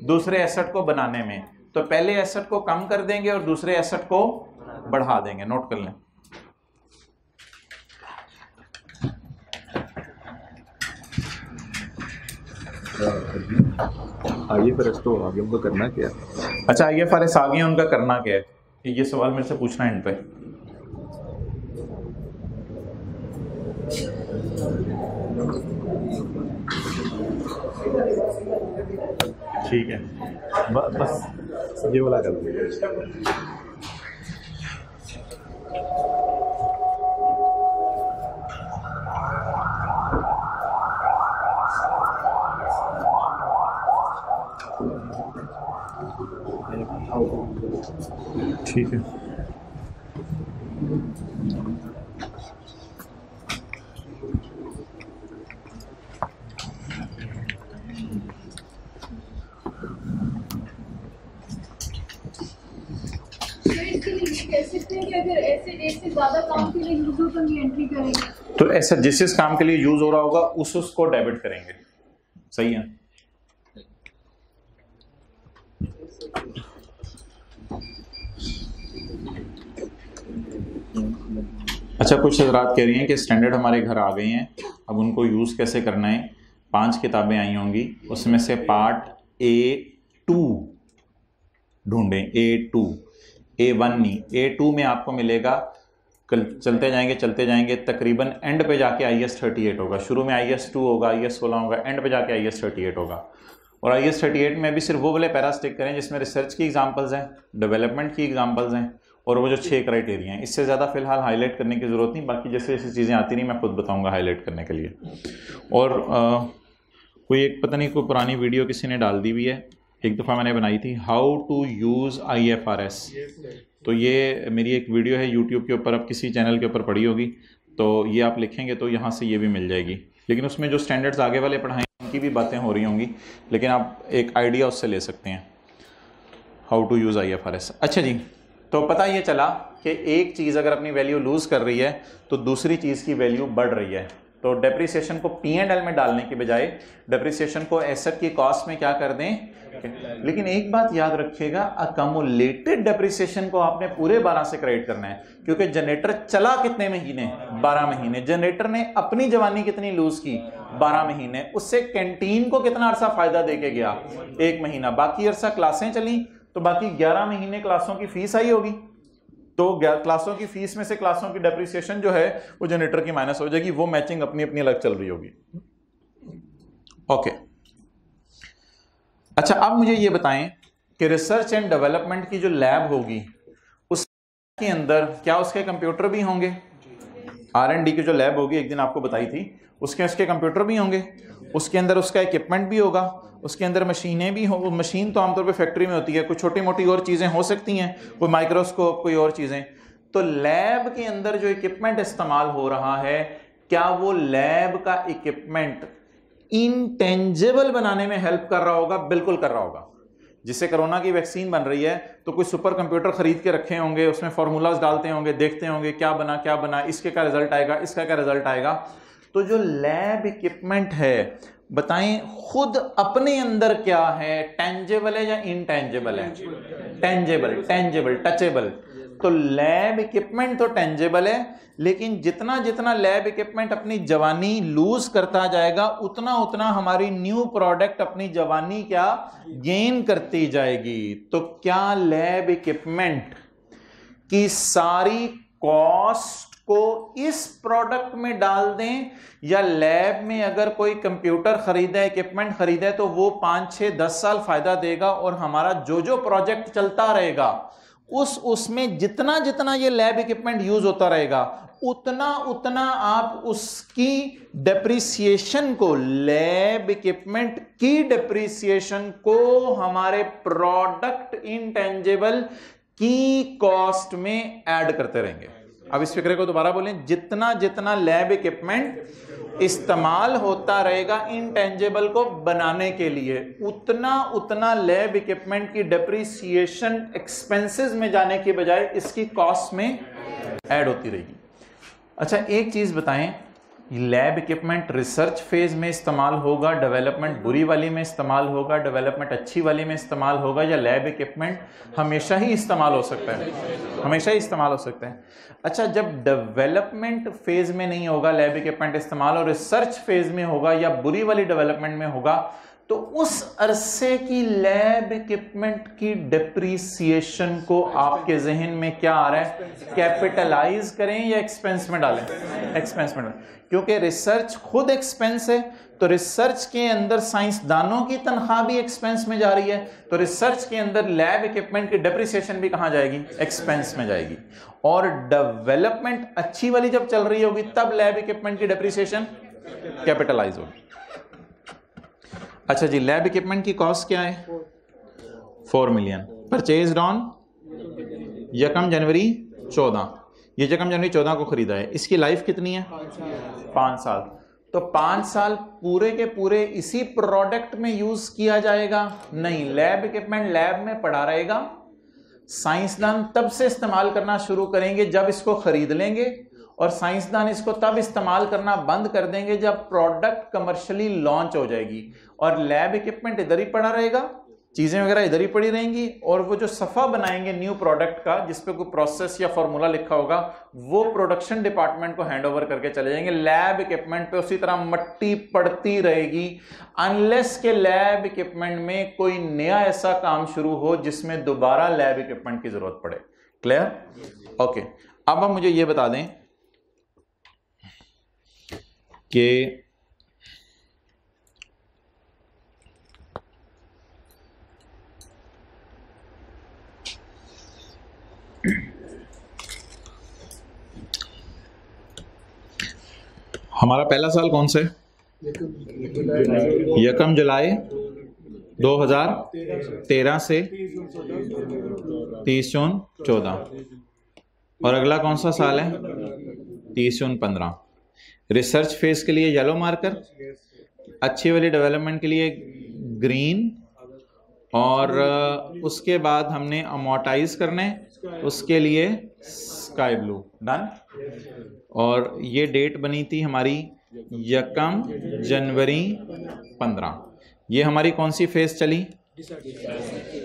दूसरे एसेट को बनाने में। तो पहले एसेट को कम कर देंगे और दूसरे एसेट को बढ़ा देंगे। नोट कर लें। IFRS तो आगे उनका करना क्या? अच्छा, IFRS आगे उनका करना क्या है? ये सवाल मेरे से पूछना है इन पे। ठीक है, बस ये वाला कर दीजिए। ठीक है। तो ऐसा जिस काम के लिए यूज हो रहा होगा उसको डेबिट करेंगे। सही है। अच्छा, कुछ हज़रात कह रही हैं कि स्टैंडर्ड हमारे घर आ गए हैं अब उनको यूज़ कैसे करना है, 5 किताबें आई होंगी, उसमें से पार्ट A2 ढूंढें, A2, A1 नहीं, A2 में आपको मिलेगा। कल चलते जाएंगे तकरीबन एंड पे जाके IS 38 होगा। शुरू में IS 2 होगा, IS 16 होगा, एंड पे जाके IS 38 होगा। और IS 38 में भी सिर्फ वो वाले पैरा स्टिक करें जिसमें रिसर्च की एग्जांपल्स हैं, डेवलपमेंट की एग्जांपल्स हैं, और वो जो 6 क्राइटेरिया हैं। इससे ज़्यादा फिलहाल हाईलाइट करने की ज़रूरत नहीं, बाकी जैसे जैसे चीज़ें आती नहीं मैं खुद बताऊँगा हाईलाइट करने के लिए। और कोई एक पता नहीं कोई पुरानी वीडियो किसी ने डाल दी हुई है, एक दफ़ा मैंने बनाई थी, हाउ टू यूज़ IFRS। तो ये मेरी एक वीडियो है यूट्यूब के ऊपर, अब किसी चैनल के ऊपर पड़ी होगी, तो ये आप लिखेंगे तो यहाँ से ये भी मिल जाएगी। लेकिन उसमें जो स्टैंडर्ड्स आगे वाले पढ़ाएं उनकी भी बातें हो रही होंगी, लेकिन आप एक आइडिया उससे ले सकते हैं, हाउ टू यूज़ IFRS। अच्छा जी, तो पता ये चला कि एक चीज़ अगर अपनी वैल्यू लूज़ कर रही है तो दूसरी चीज़ की वैल्यू बढ़ रही है। तो डेप्रिसिएशन को P&L में डालने के बजाय डेप्रिसिएशन को एसेट की कॉस्ट में क्या कर दें। लेकिन एक बात याद रखिएगा, अकमुलेटेड डेप्रिसिएशन को आपने पूरे 12 से क्रेडिट करना है, क्योंकि जनरेटर चला कितने महीने, 12 महीने। जनरेटर ने अपनी जवानी कितनी लूज की, 12 महीने। उससे कैंटीन को कितना अरसा फायदा देके गया, 1 महीना। बाकी अरसा क्लासें चली तो बाकी 11 महीने क्लासों की फीस आई होगी, तो क्लासों की फीस में से क्लासों की डेप्रिसिएशन जो है वो जनरेटर की माइनस हो जाएगी। वो मैचिंग अपनी अपनी अलग चल रही होगी। ओके, अच्छा अब मुझे ये बताएं कि रिसर्च एंड डेवलपमेंट की जो लैब होगी उसके अंदर क्या उसके कंप्यूटर भी होंगे। R&D की जो लैब होगी एक दिन आपको बताई थी, उसके कंप्यूटर भी होंगे, उसके अंदर उसका इक्विपमेंट भी होगा, उसके अंदर मशीनें भी हो। मशीन तो आमतौर पे फैक्ट्री में होती है, कुछ छोटी मोटी और चीज़ें हो सकती हैं, कोई माइक्रोस्कोप, कोई और चीज़ें। तो लैब के अंदर जो इक्विपमेंट इस्तेमाल हो रहा है, क्या वो लैब का इक्विपमेंट इंटेंजिबल बनाने में हेल्प कर रहा होगा? बिल्कुल कर रहा होगा। जिससे कोरोना की वैक्सीन बन रही है तो कोई सुपर कंप्यूटर खरीद के रखे होंगे, उसमें फॉर्मूलाज डालते होंगे, देखते होंगे क्या बना, इसके क्या रिजल्ट आएगा, इसका क्या रिजल्ट आएगा। तो जो लैब इक्विपमेंट है, बताएं खुद अपने अंदर क्या है, टेंजेबल है या इनटेंजेबल है? Tangible, touchable. तो लैब इक्विपमेंट तो टेंजेबल है, लेकिन जितना जितना लैब इक्विपमेंट अपनी जवानी लूज करता जाएगा उतना उतना हमारी न्यू प्रोडक्ट अपनी जवानी क्या गेन करती जाएगी। तो क्या लैब इक्विपमेंट की सारी कॉस्ट को इस प्रोडक्ट में डाल दें, या लैब में अगर कोई कंप्यूटर खरीदे, इक्विपमेंट खरीदे, तो वो 5, 6, 10 साल फायदा देगा और हमारा जो जो प्रोजेक्ट चलता रहेगा उसमें जितना जितना ये लैब इक्विपमेंट यूज होता रहेगा उतना उतना आप उसकी डेप्रिसिएशन को, लैब इक्विपमेंट की डेप्रिसिएशन को हमारे प्रोडक्ट इंटेंजिबल की कॉस्ट में ऐड करते रहेंगे। अब इस फिक्रे को दोबारा बोलें, जितना जितना लैब इक्विपमेंट इस्तेमाल होता रहेगा इंटेंजिबल को बनाने के लिए, उतना उतना लैब इक्विपमेंट की डेप्रिसिएशन एक्सपेंसेस में जाने के बजाय इसकी कॉस्ट में ऐड होती रहेगी। अच्छा एक चीज बताएं, लैब इक्विपमेंट रिसर्च फेज में इस्तेमाल होगा, डेवलपमेंट बुरी वाली में इस्तेमाल होगा, डेवलपमेंट अच्छी वाली में इस्तेमाल होगा, या लैब इक्विपमेंट हमेशा ही इस्तेमाल हो सकता है? हमेशा ही इस्तेमाल हो सकता है। अच्छा, जब डेवलपमेंट फेज में नहीं होगा लैब इक्विपमेंट इस्तेमाल और रिसर्च फेज में होगा या बुरी वाली डेवलपमेंट में होगा, तो उस अरसे की लैब इक्विपमेंट की डेप्रिसिएशन को आपके जहन में क्या आ रहा है? कैपिटलाइज करें या एक्सपेंस में डालें? एक्सपेंस में डालें, क्योंकि रिसर्च खुद एक्सपेंस है। तो रिसर्च के अंदर साइंसदानों की तनख्वाह भी एक्सपेंस में जा रही है, तो रिसर्च के अंदर लैब इक्विपमेंट की डेप्रिसिएशन भी कहां जाएगी? एक्सपेंस में जाएगी। और डेवलपमेंट अच्छी वाली जब चल रही होगी तब लैब इक्विपमेंट की डेप्रिसिएशन कैपिटलाइज होगी। अच्छा जी, लैब इक्विपमेंट की कॉस्ट क्या है? 4 मिलियन। परचेज्ड ऑन 1 जनवरी 14। ये 1 जनवरी 14 को खरीदा है। इसकी लाइफ कितनी है? 5 साल। तो 5 साल पूरे के पूरे इसी प्रोडक्ट में यूज किया जाएगा? नहीं, लैब इक्विपमेंट लैब में पड़ा रहेगा। साइंसदान तब से इस्तेमाल करना शुरू करेंगे जब इसको खरीद लेंगे, और साइंसदान इसको तब इस्तेमाल करना बंद कर देंगे जब प्रोडक्ट कमर्शियली लॉन्च हो जाएगी। और लैब इक्विपमेंट इधर ही पड़ा रहेगा, चीजें वगैरह इधर ही पड़ी रहेंगी, और वो जो सफा बनाएंगे न्यू प्रोडक्ट का जिस पे कोई प्रोसेस या फॉर्मूला लिखा होगा वो प्रोडक्शन डिपार्टमेंट को हैंड ओवर करके चले जाएंगे। लैब इक्विपमेंट पे उसी तरह मट्टी पड़ती रहेगी अनलेस के लैब इक्विपमेंट में कोई नया ऐसा काम शुरू हो जिसमें दोबारा लैब इक्विपमेंट की जरूरत पड़े। क्लियर? ओके, अब मुझे ये बता दें कि हमारा पहला साल कौन से? यकम जुलाई 2013 से 30 जून 14, और अगला कौन सा साल है? 30 जून 15। रिसर्च फेज के लिए येलो मार्कर, अच्छी वाली डेवलपमेंट के लिए ग्रीन, और उसके बाद हमने अमोर्टाइज करने उसके लिए स्काई ब्लू। डन। और ये डेट बनी थी हमारी यकम जनवरी 15। ये हमारी कौन सी फेज चली?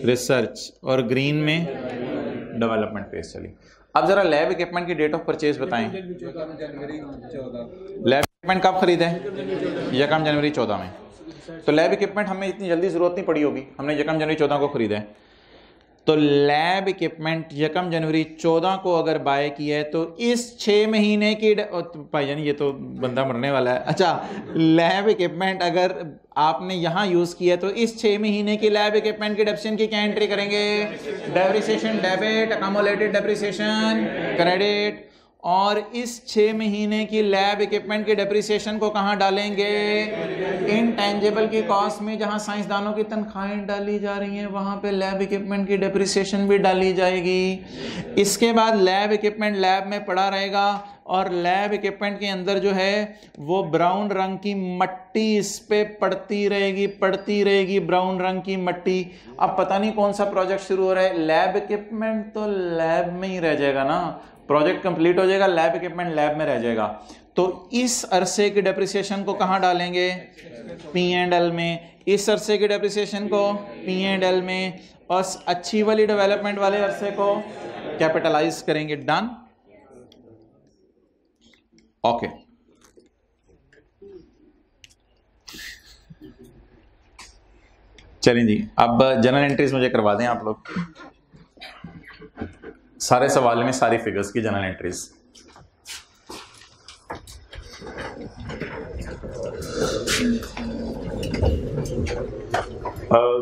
रिसर्च, और ग्रीन में डेवलपमेंट फेज चली। अब जरा लैब इक्विपमेंट की डेट ऑफ परचेज बताएं। लैब इक्विपमेंट कब खरीदे? यकम जनवरी 14 में। तो लैब इक्विपमेंट हमें इतनी जल्दी जरूरत नहीं पड़ी होगी, हमने यकम जनवरी 14 को खरीदा है। तो लैब इक्विपमेंट यकम जनवरी 14 को अगर बाय किया है तो इस 6 महीने की भाईजान ये तो बंदा मरने वाला है। अच्छा, लैब इक्विपमेंट अगर आपने यहाँ यूज किया तो इस 6 महीने की लैब इक्विपमेंट की डेप्रिसिएशन की क्या एंट्री करेंगे? Depreciation debit, accumulated depreciation credit. और इस 6 महीने की लैब इक्विपमेंट की डेप्रिसिएशन को कहां डालेंगे? इनटेंजिबल की कॉस्ट में, जहां साइंसदानों की तनख्वाहें डाली जा रही हैं वहां पे लैब इक्विपमेंट की डेप्रिसिएशन भी डाली जाएगी। इसके बाद लैब इक्विपमेंट लैब में पड़ा रहेगा, और लैब इक्विपमेंट के अंदर जो है वो ब्राउन रंग की मट्टी इस पे पड़ती रहेगी ब्राउन रंग की मट्टी। अब पता नहीं कौन सा प्रोजेक्ट शुरू हो रहा है, लैब इक्विपमेंट तो लैब में ही रह जाएगा ना, प्रोजेक्ट कंप्लीट हो जाएगा, लैब इक्विपमेंट लैब में रह जाएगा। तो इस अरसे की डेप्रिसिएशन को कहां डालेंगे? P&L में। इस अरसे की डेप्रिसिएशन को P&L में, और अच्छी वाली डेवलपमेंट वाले अरसे को कैपिटलाइज करेंगे। डन। ओके, चलें जी, अब जनरल एंट्रीज मुझे करवा दें आप लोग। सारे सवाल में सारी फिगर्स की जनरल एंट्रीज।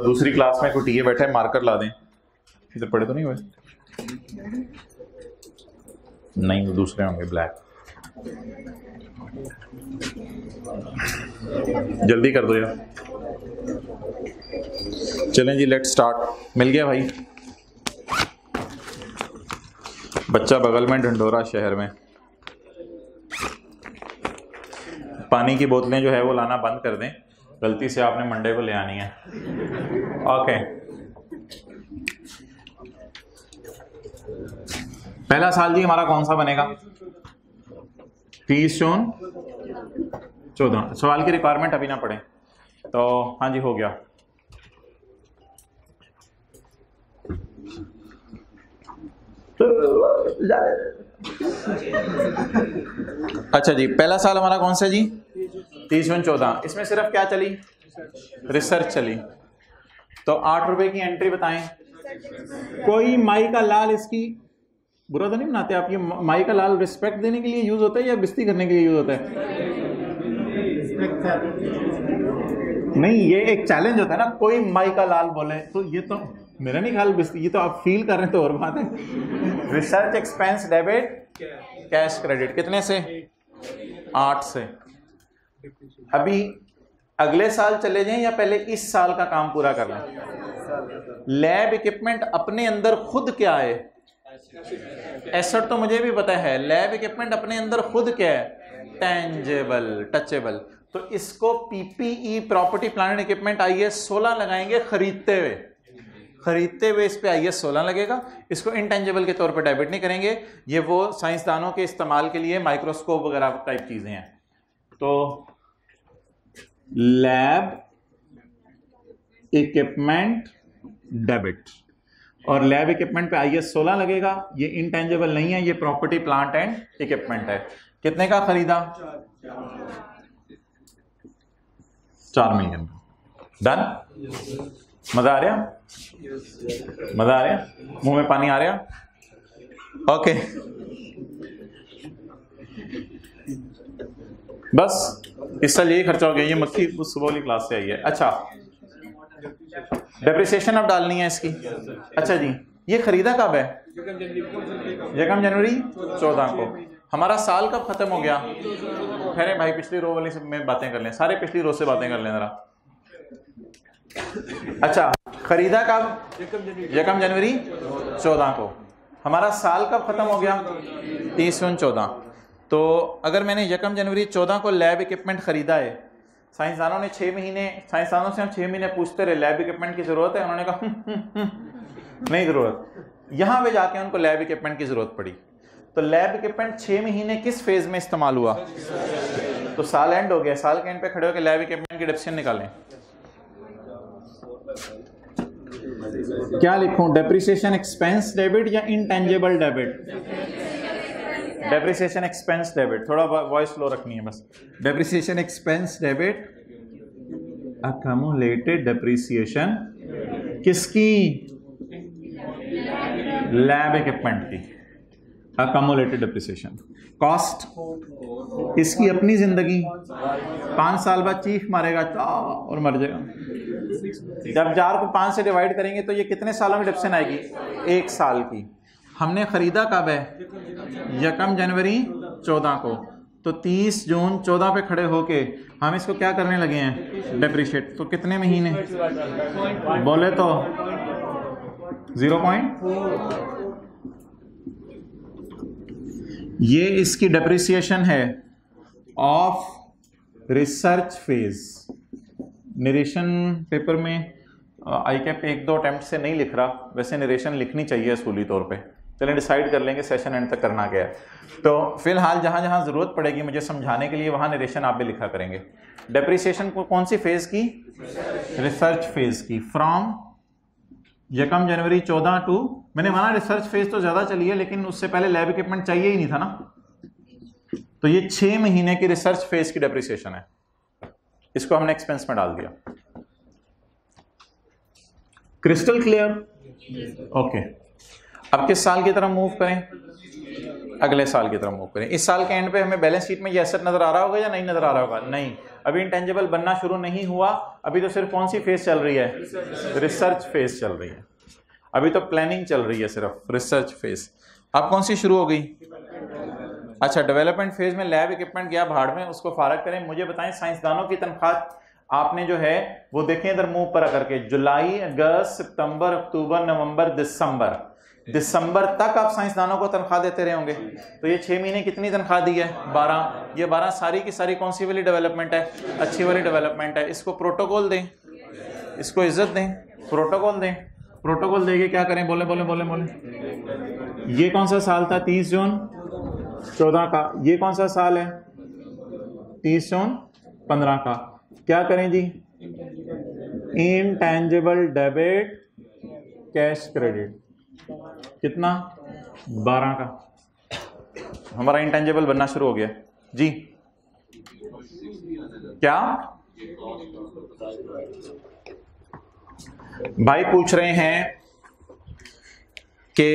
दूसरी क्लास में कोई टीए बैठा है, मार्कर ला दें। इधर पढ़े तो नहीं हुए? नहीं, वो दूसरे होंगे ब्लैक। जल्दी कर दो यार। चलें जी, लेट्स स्टार्ट। मिल गया भाई? बच्चा बगल में ढंढोरा शहर में। पानी की बोतलें जो है वो लाना बंद कर दें, गलती से आपने मंडे को ले आनी है। ओके, पहला साल जी हमारा कौन सा बनेगा? 30 जून 14। सवाल की रिक्वायरमेंट अभी ना पढ़े तो हाँ जी, हो गया। अच्छा जी, पहला साल हमारा कौन सा जी? 30 जून 14। इसमें सिर्फ क्या चली? रिसर्च चली। तो 8 रुपए की एंट्री बताएं। कोई माई का लाल, इसकी बुरा तो नहीं बनाते आप? ये माई का लाल रिस्पेक्ट देने के लिए यूज होता है या बिस्ती करने के लिए यूज होता है? नहीं, ये एक चैलेंज होता है ना, कोई माई का लाल बोले तो ये तो मेरा नहीं ख्याल बिस्ती, ये तो आप फील कर रहे हैं तो और बात है। Research expense debit, cash credit कितने से? 8 से। अभी अगले साल चले जाएं या पहले इस साल का काम पूरा कर लें? लैब इक्विपमेंट अपने अंदर खुद क्या है? एसेट तो मुझे भी पता है। लैब इक्विपमेंट अपने अंदर खुद क्या है? Tangible, touchable. तो इसको PPE, property plant equipment, IAS 16 लगाएंगे खरीदते हुए इस पे IAS 16 लगेगा। इसको इंटेंजिबल के तौर पे डेबिट नहीं करेंगे, ये वो साइंसदानों के इस्तेमाल के लिए माइक्रोस्कोप वगैरह टाइप चीजें हैं। तो लैब इक्विपमेंट डेबिट। और लैब इक्विपमेंट पे IS 16 लगेगा। ये इंटेंजिबल नहीं है, ये प्रॉपर्टी प्लांट एंड इक्विपमेंट है। कितने का खरीदा? 4 मिलियन। डन? मजा आ रहा? मजा आ रहा? मुंह में पानी आ रहा? ओके, बस इस साल यही खर्चा हो गया। ये मक्खी सुबह वाली क्लास से आई है। अच्छा, डेप्रिसिएशन अब डालनी है इसकी। अच्छा जी, ये खरीदा कब है? 1 जनवरी 14 को। हमारा साल कब खत्म हो गया? ठहरे भाई, पिछली रो वाली से में बातें कर लें, सारे पिछली रो से बातें कर लें जरा। अच्छा, खरीदा कब? 1 जनवरी 14 को। हमारा साल कब खत्म हो गया? 30 जून 14। तो अगर मैंने 1 जनवरी 14 को लैब इक्विपमेंट खरीदा है, साइंसदानों ने 6 महीने, साइंसदानों से हम 6 महीने पूछते रहे लैब इक्विपमेंट की जरूरत है, उन्होंने कहा नहीं जरूरत। यहां पे जाके उनको लैब इक्विपमेंट की जरूरत पड़ी। तो लैब इक्विपमेंट 6 महीने किस फेज में इस्तेमाल हुआ? तो साल एंड हो गया, साल के एंड पे खड़े होकर लैब इक्विपमेंट की डेप्रिसिएशन निकालें। क्या लिखूं, डेप्रिसिएशन एक्सपेंस डेबिट या intangible debit? Depreciation expense debit, थोड़ा वॉइस स्लो रखनी है बस। Depreciation expense debit, accumulated depreciation किसकी? लैब इक्विपमेंट की। Accumulated depreciation. कॉस्ट इसकी अपनी जिंदगी, 5 साल बाद चीख मारेगा और मर जाएगा। जब 4 को 5 से डिवाइड करेंगे तो ये कितने सालों में डेप्रिसिएशन आएगी? 1 साल की। हमने खरीदा कब है? 1 जनवरी 14 को। तो 30 जून 14 पे खड़े होके हम इसको क्या करने लगे हैं? डेप्रिशिएट। तो कितने महीने बोले तो 0. ये इसकी डेप्रिसिएशन है of research phase. Narration paper में ICAP 1-2 अटेम्प्ट से नहीं लिख रहा, वैसे नरेशन लिखनी चाहिए असूली तौर पे। चलें डिसाइड कर लेंगे सेशन एंड तक करना क्या है। तो फिलहाल जहां जहां जरूरत पड़ेगी मुझे समझाने के लिए वहां नरेशन आप भी लिखा करेंगे। डेप्रिसिएशन को कौन सी फेज की? रिसर्च फेज की। फ्रॉम 1 जनवरी 14 टू, मैंने माना रिसर्च फेज तो ज्यादा चली है लेकिन उससे पहले लैब इक्विपमेंट चाहिए ही नहीं था ना। तो ये 6 महीने की रिसर्च फेज की डेप्रिसिएशन है, इसको हमने एक्सपेंस में डाल दिया। Crystal clear? ओके, अब किस साल की तरफ मूव करें? अगले साल की तरफ मूव करें। इस साल के एंड पे हमें बैलेंस शीट में ये एसेट नजर आ रहा होगा या नहीं नजर आ रहा होगा? नहीं, अभी इंटेंजिबल बनना शुरू नहीं हुआ। अभी तो सिर्फ कौन सी फेज चल रही है? रिसर्च फेज चल रही है। अभी तो प्लानिंग चल रही है, सिर्फ रिसर्च फेज। अब कौन सी शुरू हो गई? अच्छा, डेवलपमेंट फेज में लैब इक्विपमेंट गया भाड़ में, उसको फारग करें। मुझे बताएं, साइंसदानों की तनख्वाह आपने जो है वो देखें इधर मुंह पर करके, जुलाई, अगस्त, सितंबर, अक्टूबर, नवंबर, दिसंबर तक आप साइंसदानों को तनख्वाह देते रहे होंगे। तो ये 6 महीने कितनी तनख्वाह दी है? 12। ये 12 सारी की सारी कौन सी वाली डेवलपमेंट है? अच्छी वाली डेवलपमेंट है। इसको प्रोटोकॉल दें, इसको इज्जत दें, प्रोटोकॉल दें। प्रोटोकॉल देके क्या करें? बोले बोले बोले बोले। ये कौन सा साल था? 30 जून 14 का। ये कौन सा साल है? 30 जून 15 का। क्या करें जी? Intangible debit, cash credit. कितना? 12 का। हमारा इंटेंजिबल बनना शुरू हो गया जी। क्या भाई पूछ रहे हैं कि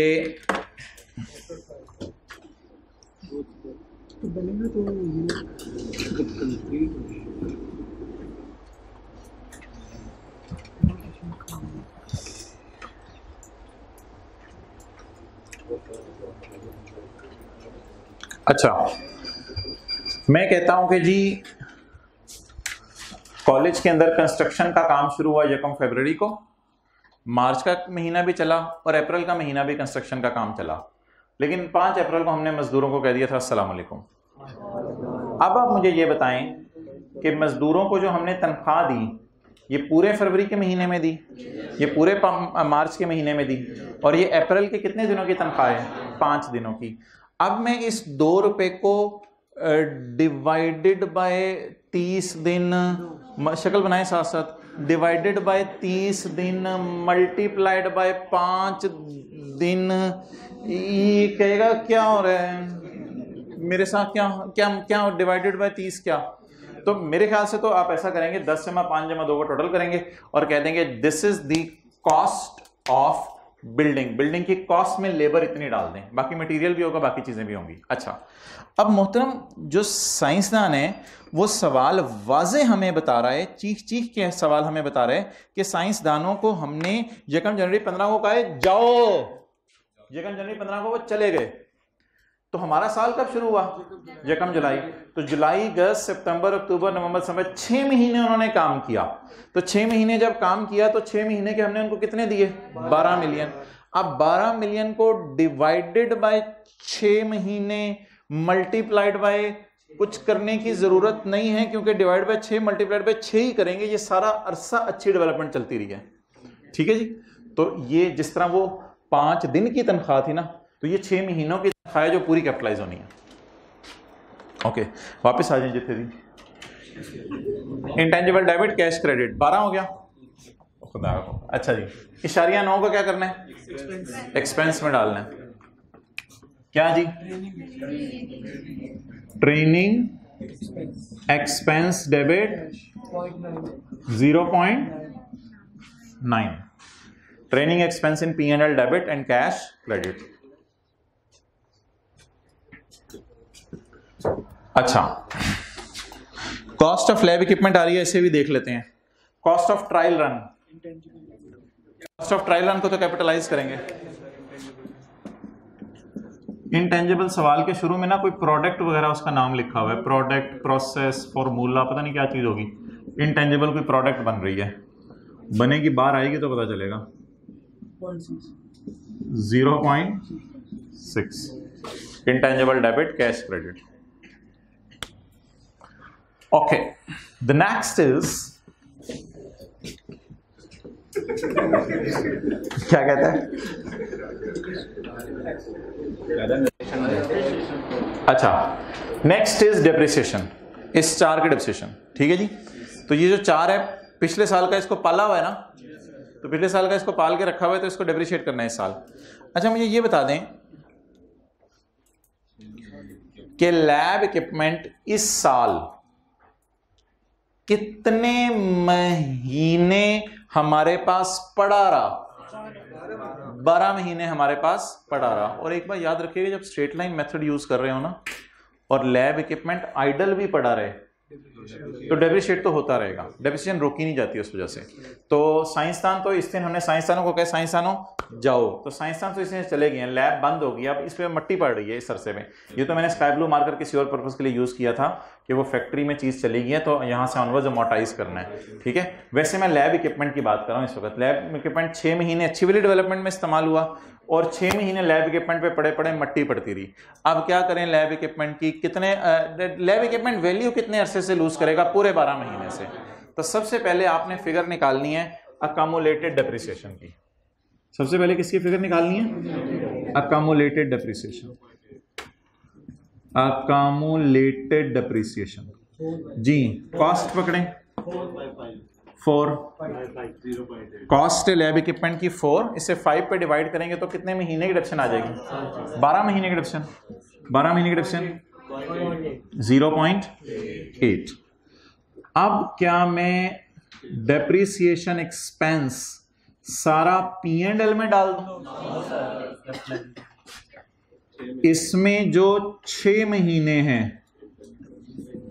अच्छा, मैं कहता हूं कि जी कॉलेज के अंदर कंस्ट्रक्शन का काम शुरू हुआ 1 फरवरी को। मार्च का महीना भी चला और अप्रैल का महीना भी कंस्ट्रक्शन का काम चला, लेकिन 5 अप्रैल को हमने मजदूरों को कह दिया था अस्सलाम वालेकुम। अब आप मुझे ये बताएं कि मजदूरों को जो हमने तनख्वाह दी, ये पूरे फरवरी के महीने में दी, ये पूरे मार्च के महीने में दी, और ये अप्रैल के कितने दिनों की तनख्वाह है? 5 दिनों की। अब मैं इस 2 रुपए को डिवाइडेड बाय 30 दिन, शक्ल बनाए साथ साथ, डिवाइडेड बाय 30 दिन मल्टीप्लाइड बाय 5 दिन, ये कहेगा क्या हो रहा है मेरे साथ, क्या क्या क्या डिवाइडेड बाय 30 क्या? तो मेरे ख्याल से तो आप ऐसा करेंगे 10 से 5 जमा 2 को टोटल करेंगे और कह देंगे this is the cost of building. Building की कॉस्ट में लेबर इतनी डाल दें, बाकी मटेरियल भी होगा, बाकी चीजें भी होंगी। अच्छा, अब मोहतरम जो साइंसदान है वो सवाल वाजे हमें बता रहा है, चीख चीख के सवाल हमें बता रहा है कि साइंसदानों को हमने 1 जनवरी 15 को कहा है जाओ, 1 जनवरी 15 को वो चले गए, तो हमारा साल कब शुरू हुआ? 1 जुलाई। तो जुलाई, अगस्त, सितंबर, अक्टूबर, नवंबर, दिसंबर, 6 महीने उन्होंने काम किया। तो 6 महीने जब काम किया तो 6 महीने के हमने उनको कितने दिए? 12 मिलियन। अब 12 मिलियन को डिवाइडेड बाय 6 महीने मल्टीप्लाइड बाय कुछ करने की जरूरत नहीं है, क्योंकि डिवाइड बाय 6 मल्टीप्लाइड बाय 6 ही करेंगे। ये सारा अरसा अच्छी डेवलपमेंट चलती रही है, ठीक है जी। तो ये जिस तरह वो 5 दिन की तनख्वाह थी ना, तो ये 6 महीनों की तनख्वाह जो पूरी कैपिटलाइज होनी है। ओके, वापस आ जाए जितने दिन। इंटेंजिबल डेबिट, कैश क्रेडिट 12 हो गया खुदा को। अच्छा जी, इशारिया 9 को क्या करना है? एक्सपेंस में डालना है। क्या जी? Training expense debit 0.9, training expense in P&L debit and cash credit. अच्छा, कॉस्ट ऑफ लैब इक्विपमेंट आ रही है, इसे भी देख लेते हैं। Cost of trial run, cost of trial run को तो कैपिटलाइज करेंगे। इंटेंजिबल सवाल के शुरू में ना कोई प्रोडक्ट वगैरह उसका नाम लिखा हुआ है, प्रोडक्ट, प्रोसेस, फॉर्मूला, पता नहीं क्या चीज होगी। इंटेंजिबल कोई प्रोडक्ट बन रही है, बनेगी, बाहर आएगी तो पता चलेगा। 0.6 intangible debit, cash credit. Okay, the next is, क्या कहता है? अच्छा, नेक्स्ट इज डेप्रिसिएशन। इस 4 के डेप्रिसिएशन, ठीक है जी। तो ये जो 4 है, पिछले साल का इसको पाला हुआ है ना, तो पिछले साल का इसको पाल के रखा हुआ है, तो इसको डेप्रिशिएट करना है इस साल। अच्छा, मुझे ये बता दें कि लैब इक्विपमेंट इस साल कितने महीने हमारे पास पड़ा रहा? 12 महीने हमारे पास पड़ा रहा। और एक बार याद रखिएगा, जब स्ट्रेट लाइन मेथड यूज कर रहे हो ना और लैब इक्विपमेंट आइडल भी पड़ा रहे तो डेप्रिशिएट तो होता रहेगा, डेप्रिसिएशन रोकी नहीं जाती उस वजह से। तो साइंसदान, तो इस दिन हमने साइंसदानों को कहा साइंसदानों जाओ, तो साइंसदान तो इसमें चले गए हैं, लैब बंद होगी, अब इस पे मट्टी पड़ रही है इस अरसे में। ये तो मैंने स्काई ब्लू मार्कर किसी और पर्पस के लिए यूज किया था कि वो फैक्ट्री में चीज चली गई है, तो यहाँ से ऑनवर्ड्स अमोर्टाइज करना है, ठीक है। वैसे मैं लैब इक्विपमेंट की बात कर रहा हूँ इस वक्त। लैब इक्विपमेंट 6 महीने अच्छी वाली डेवलपमेंट में इस्तेमाल हुआ और 6 महीने लैब इक्विपमेंट पे पड़े पड़े मट्टी पड़ती रही। अब क्या करें, लैब इक्विपमेंट की कितने, लैब इक्विपमेंट वैल्यू कितने अरसे से लूज करेगा? पूरे 12 महीने से। तो सबसे पहले आपने फिगर निकालनी है अकमुलेटेड डेप्रिसिएशन की। सबसे पहले किसकी फिगर निकालनी है? अकमुलेटेड डेप्रिसिएशन, अकमुलेटेड डेप्रिसिएशन जी। कॉस्ट पकड़ें 4, कॉस्ट लैब इक्विपमेंट की 4, इसे 5 पे डिवाइड करेंगे तो कितने महीने की डिडक्शन आ जाएगी? 12 महीने की डिडक्शन। 12 महीने की डिडक्शन 0.8। अब क्या मैं डेप्रिसिएशन एक्सपेंस सारा P&L में डाल दूं? इसमें जो 6 महीने हैं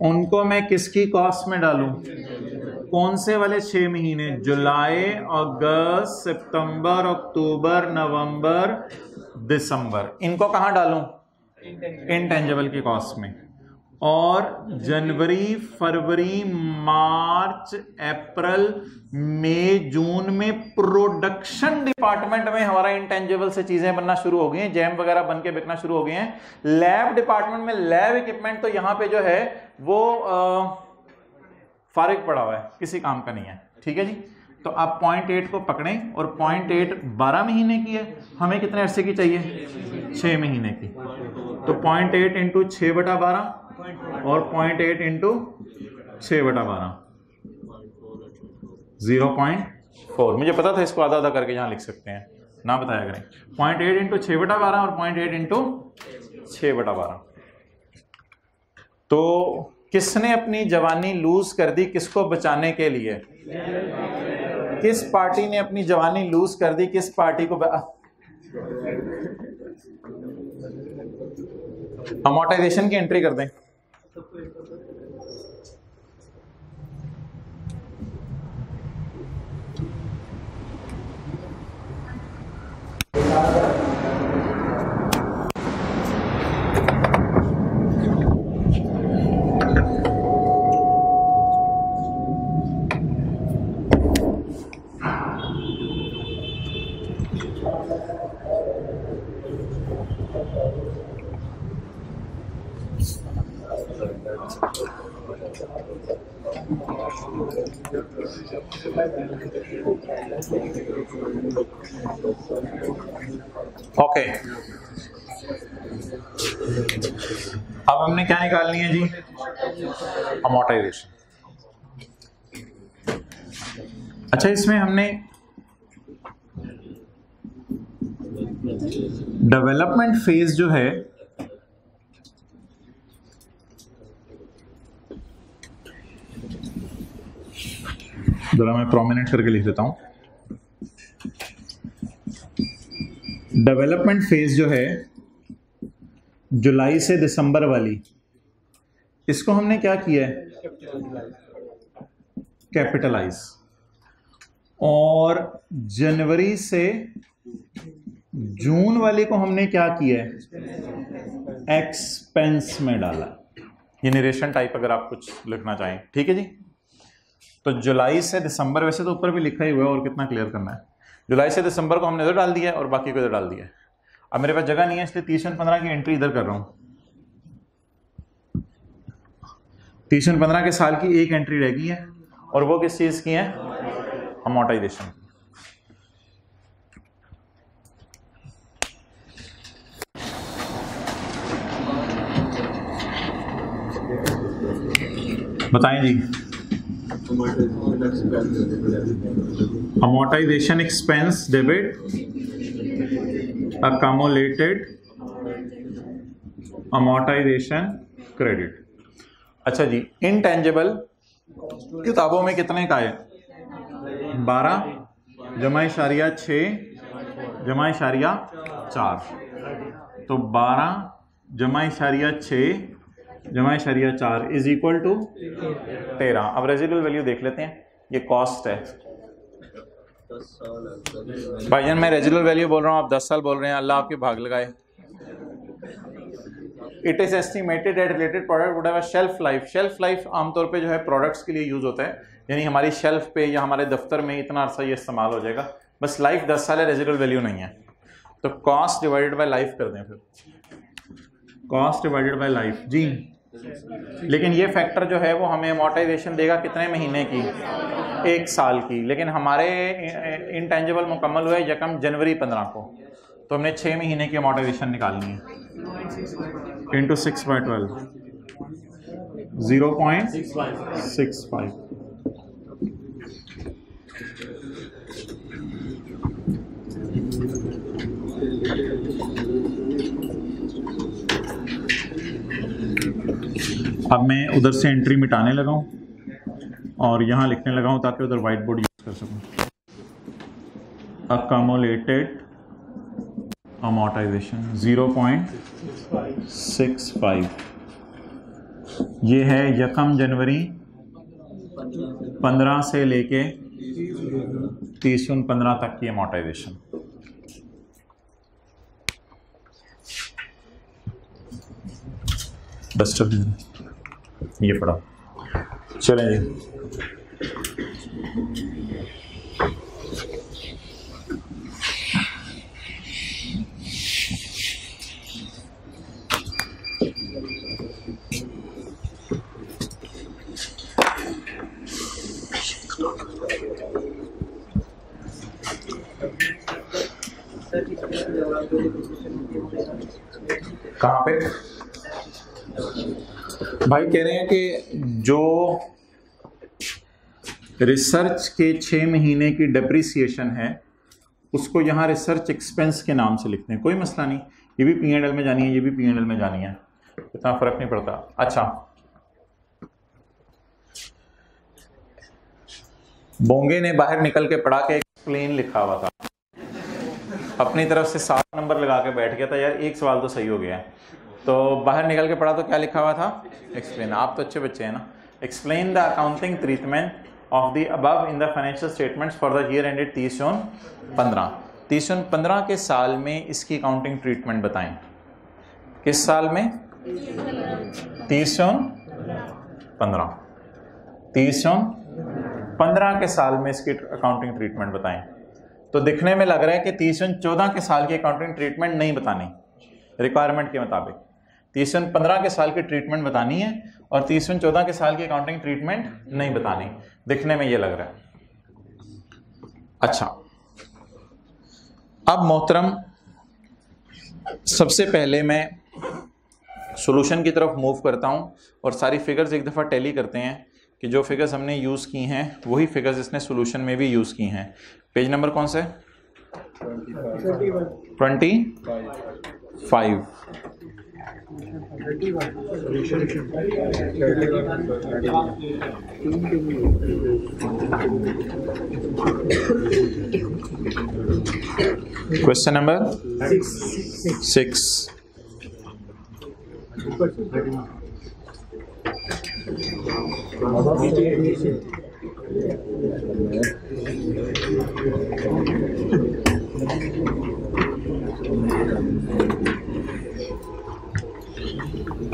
उनको मैं किसकी कॉस्ट में डालूं? कौन से वाले 6 महीने? जुलाई, अगस्त, सितंबर, अक्टूबर, नवंबर, दिसंबर। इनको कहां डालूं? इंटेंजिबल की कॉस्ट में। और जनवरी, फरवरी, मार्च, अप्रैल, मई, जून में प्रोडक्शन डिपार्टमेंट में हमारा इंटेंजिबल से चीजें बनना शुरू हो गई हैं, जैम वगैरह बन के बिकना शुरू हो गए हैं। लैब डिपार्टमेंट में लैब इक्विपमेंट तो यहां पे जो है वो फारिग पड़ा हुआ है, किसी काम का नहीं है, ठीक है जी। तो आप 0.8 को पकड़ें और 0.8 12 महीने की है, हमें कितने अरसे की चाहिए? 6 महीने की। तो 0.8 इंटू 6/12 और 0.8 इंटू 6/12 0.4। मुझे पता था इसको आधा आधा करके यहाँ लिख सकते हैं, ना बताया करें। 0.8 इंटू 6/12 और 0.8 इंटू 6/12। तो किसने अपनी जवानी लूज कर दी किसको बचाने के लिए? किस पार्टी ने अपनी जवानी लूज कर दी किस पार्टी को? अमोर्टाइजेशन की एंट्री कर दें। ओके, अब हमने क्या निकालनी है जी? अमोर्टाइजेशन। अच्छा, इसमें हमने डेवलपमेंट फेज जो है जरा मैं प्रोमिनेंट करके लिख देता हूं। डेवलपमेंट फेज जो है जुलाई से दिसंबर वाली, इसको हमने क्या किया है? कैपिटलाइज। और जनवरी से जून वाले को हमने क्या किया है? एक्सपेंस में डाला। ये नरेशन टाइप अगर आप कुछ लिखना चाहें, ठीक है जी। तो जुलाई से दिसंबर, वैसे तो ऊपर भी लिखा ही हुआ है और कितना क्लियर करना है। जुलाई से दिसंबर को हमने इधर डाल दिया और बाकी को इधर डाल दिया। अब मेरे पास जगह नहीं है इसलिए 30/15 की एंट्री इधर कर रहा हूं। 30/15 के साल की एक एंट्री रह गई है और वो किस चीज की है? अमोर्टाइजेशन। बताएं जी। Amortization expense debit, accumulated amortization credit. अच्छा जी, इनटेंजिबल किताबों में कितने का है? 12.6/4। तो 12.6/4 इज इक्वल टू 13। अब रेजिडुअल वैल्यू देख लेते हैं। ये कॉस्ट है भाईजान, मैं रेजिडुअल वैल्यू बोल रहा हूँ, आप 10 साल बोल रहे हैं। अल्लाह आपके भाग लगाए। It is estimated at related product would have a shelf life. Shelf life आमतौर पे जो है प्रोडक्ट्स के लिए यूज होता है, यानी हमारी शेल्फ पे या हमारे दफ्तर में इतना अर्सा ये इस्तेमाल हो जाएगा। बस लाइफ 10 साल है, रेजिडुअल वैल्यू नहीं है। तो कॉस्ट डिवाइडेड बाय लाइफ कर दें फिर। कॉस्ट डिवाइडेड बाय लाइफ जी। लेकिन ये फैक्टर जो है वो हमें अमोर्टाइजेशन देगा कितने महीने की? 1 साल की। लेकिन हमारे इनटेंजिबल मुकम्मल हुआ है यकम जनवरी 15 को, तो हमने 6 महीने की अमोर्टाइजेशन निकालनी है। इंटू 6/12 0.65। अब मैं उधर से एंट्री मिटाने लगा हूं और यहां लिखने लगा हूं ताकि उधर व्हाइट बोर्ड यूज कर सकूं। अकम्युलेटेड अमोर्टाइजेशन 0.65। ये है यकम जनवरी 15 से लेके 30/15 तक की अमोर्टाइजेशन। डस्टबिन ये पड़ा। चलें जी। कहाँ पे भाई कह रहे हैं कि जो रिसर्च के 6 महीने की डेप्रिसिएशन है, उसको यहाँ रिसर्च एक्सपेंस के नाम से लिखते हैं, कोई मसला नहीं, ये भी P&L में जानी है, ये भी P&L में जानी है, इतना फर्क नहीं पड़ता। अच्छा, बोंगे ने बाहर निकल के पढ़ा के एक्सप्लेन लिखा हुआ था, अपनी तरफ से 7 नंबर लगा के बैठ गया था, यार एक सवाल तो सही हो गया है, तो बाहर निकल के पढ़ा तो क्या लिखा हुआ था, एक्सप्लेन। आप तो अच्छे बच्चे हैं ना। Explain the accounting treatment of the above in the financial statements for the year ended 30/15। 30/15 के साल में इसकी अकाउंटिंग ट्रीटमेंट बताएं। किस साल में? 30/15। 30/15 के साल में इसकी अकाउंटिंग ट्रीटमेंट बताएं। तो दिखने में लग रहा है कि 30/14 के साल की अकाउंटिंग ट्रीटमेंट नहीं बतानी, रिक्वायरमेंट के मुताबिक 30/15 के साल की ट्रीटमेंट बतानी है और 30/14 के साल की अकाउंटिंग ट्रीटमेंट नहीं बतानी, दिखने में ये लग रहा है। अच्छा, अब मोहतरम सबसे पहले मैं सॉल्यूशन की तरफ मूव करता हूं और सारी फिगर्स एक दफ़ा टैली करते हैं कि जो फिगर्स हमने यूज़ की हैं वही फिगर्स इसने सॉल्यूशन में भी यूज़ की हैं। पेज नंबर कौन सा है? 25। Question number 6।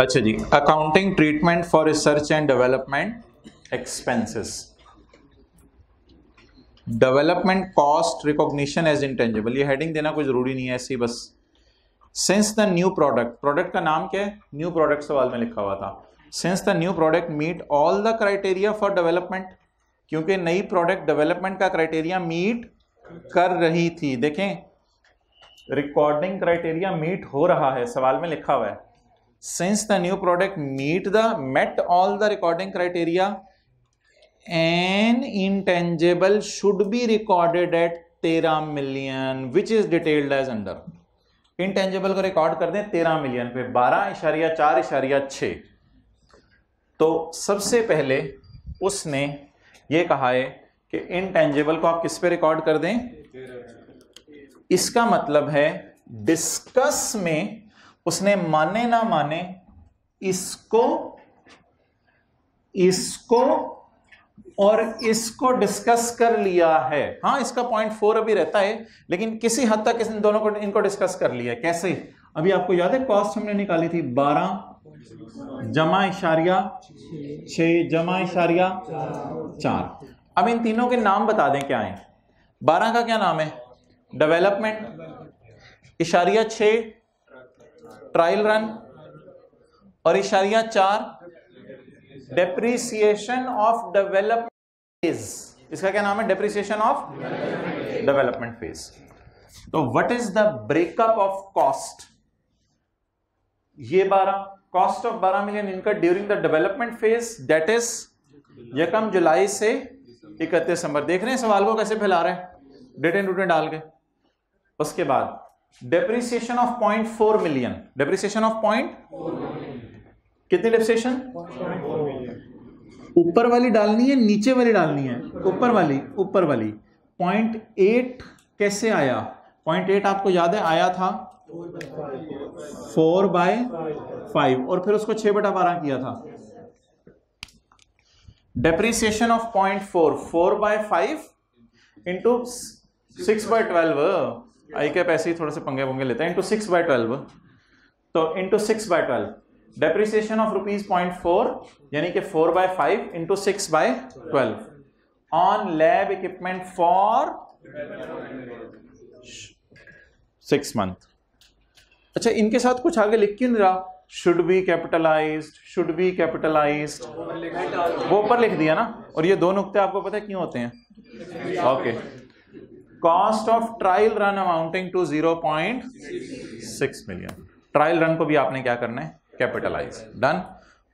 अच्छा जी, accounting treatment for research and development expenses. Development cost recognition as intangible, ये हेडिंग देना कोई जरूरी नहीं है, ऐसी बस। Since the new product, product का नाम क्या है? न्यू प्रोडक्ट सवाल में लिखा हुआ था। Since the new product meet all the criteria for development, क्योंकि नई प्रोडक्ट डेवलपमेंट का क्राइटेरिया मीट कर रही थी। देखें, रिकॉर्डिंग क्राइटेरिया मीट हो रहा है, सवाल में लिखा हुआ है since the new product met all the recording criteria, an intangible should be recorded at 13 million which is detailed as under। intangible को रिकॉर्ड कर दें 13 मिलियन पे 12.4.6। तो सबसे पहले उसने ये कहा है कि intangible को आप किस पे रिकॉर्ड कर दें? इसका मतलब है डिस्कस में उसने माने ना माने इसको और इसको डिस्कस कर लिया है। हाँ, इसका 0.4 अभी रहता है, लेकिन किसी हद तक इन दोनों को इनको डिस्कस कर लिया है। कैसे? अभी आपको याद है कॉस्ट हमने निकाली थी 12.6 अब इन तीनों के नाम बता दें क्या है। 12 का क्या नाम है? डेवलपमेंट, 6 ट्रायल रन और 4 डेप्रिसिएशन ऑफ डेवलपमेंट फेज। इसका क्या नाम है? Depreciation of development phase. तो what is the breakup of cost? ये 12 कॉस्ट ऑफ 12 मिलियन इनका during the development phase, that is 1 July से 31 दिसंबर। देख रहे हैं सवाल को कैसे फैला रहे हैं, डेट एंड रूटें डाल के। उसके बाद depreciation of 0.4 million, depreciation of कितनी डेप्रिसिएशन? ऊपर वाली डालनी है, नीचे वाली डालनी है? ऊपर वाली। 0.8 कैसे आया? 0.8 आपको याद है आया था 4/5 और फिर उसको 6/12 किया था। Depreciation of 0.4 4/5 into 6/12। आई के पैसे ही थोड़े से पंगे लेते हैं। इंटू 6/12, तो इंटू 6/12 डेप्रिसिएशन ऑफ ₹0.4 यानी कि 4/5 into 6/12 on lab equipment for 6 month. अच्छा, इनके साथ कुछ आगे लिख क्यों नहीं रहा? शुड बी कैपिटलाइज्ड, वो ऊपर लिख दिया ना। और ये 2 नुक्ते आपको पता है क्यों होते हैं? Okay. Cost of trial run amounting to 0.6 million. Trial run को भी आपने क्या करना है? कैपिटलाइज। डन।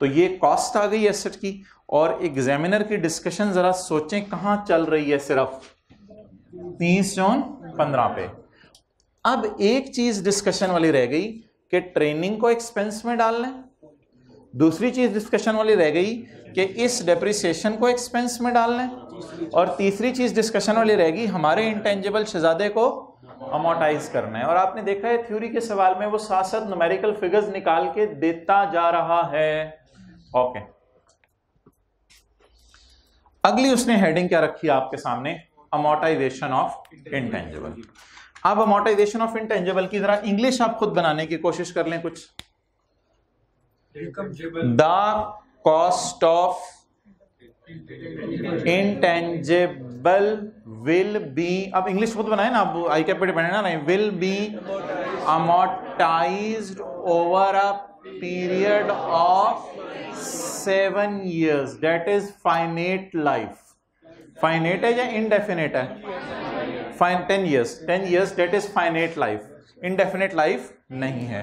तो ये कॉस्ट आ गई एसेट की और एग्जामिनर की डिस्कशन जरा सोचें कहां चल रही है, सिर्फ 30 जून 15 पे। अब एक चीज डिस्कशन वाली रह गई कि ट्रेनिंग को एक्सपेंस में डाल लें, दूसरी चीज डिस्कशन वाली रह गई कि इस डेप्रिसिएशन को एक्सपेंस में डाल लें, और तीसरी चीज डिस्कशन वाली रहेगी हमारे इंटेंजिबल शहजादे को अमोर्टाइज करना है। और आपने देखा है थ्योरी के सवाल में वो साथ साथ न्यूमेरिकल फिगर्स निकाल के देता जा रहा है। ओके, अगली उसने हेडिंग क्या रखी है आपके सामने, अमोर्टाइजेशन ऑफ इंटेंजिबल। अब अमोर्टाइजेशन ऑफ इंटेंजिबल की जरा इंग्लिश आप खुद बनाने की कोशिश कर लें कुछ। The cost of intangible will be, अब इंग्लिश खुद बनाए ना, अब आई कैप पे डिपेंड है ना, नहीं, will be amortised over a period of 7 years, that is finite life. Finite है या इनडेफिनेट है? 10 years that is finite life, indefinite life नहीं है।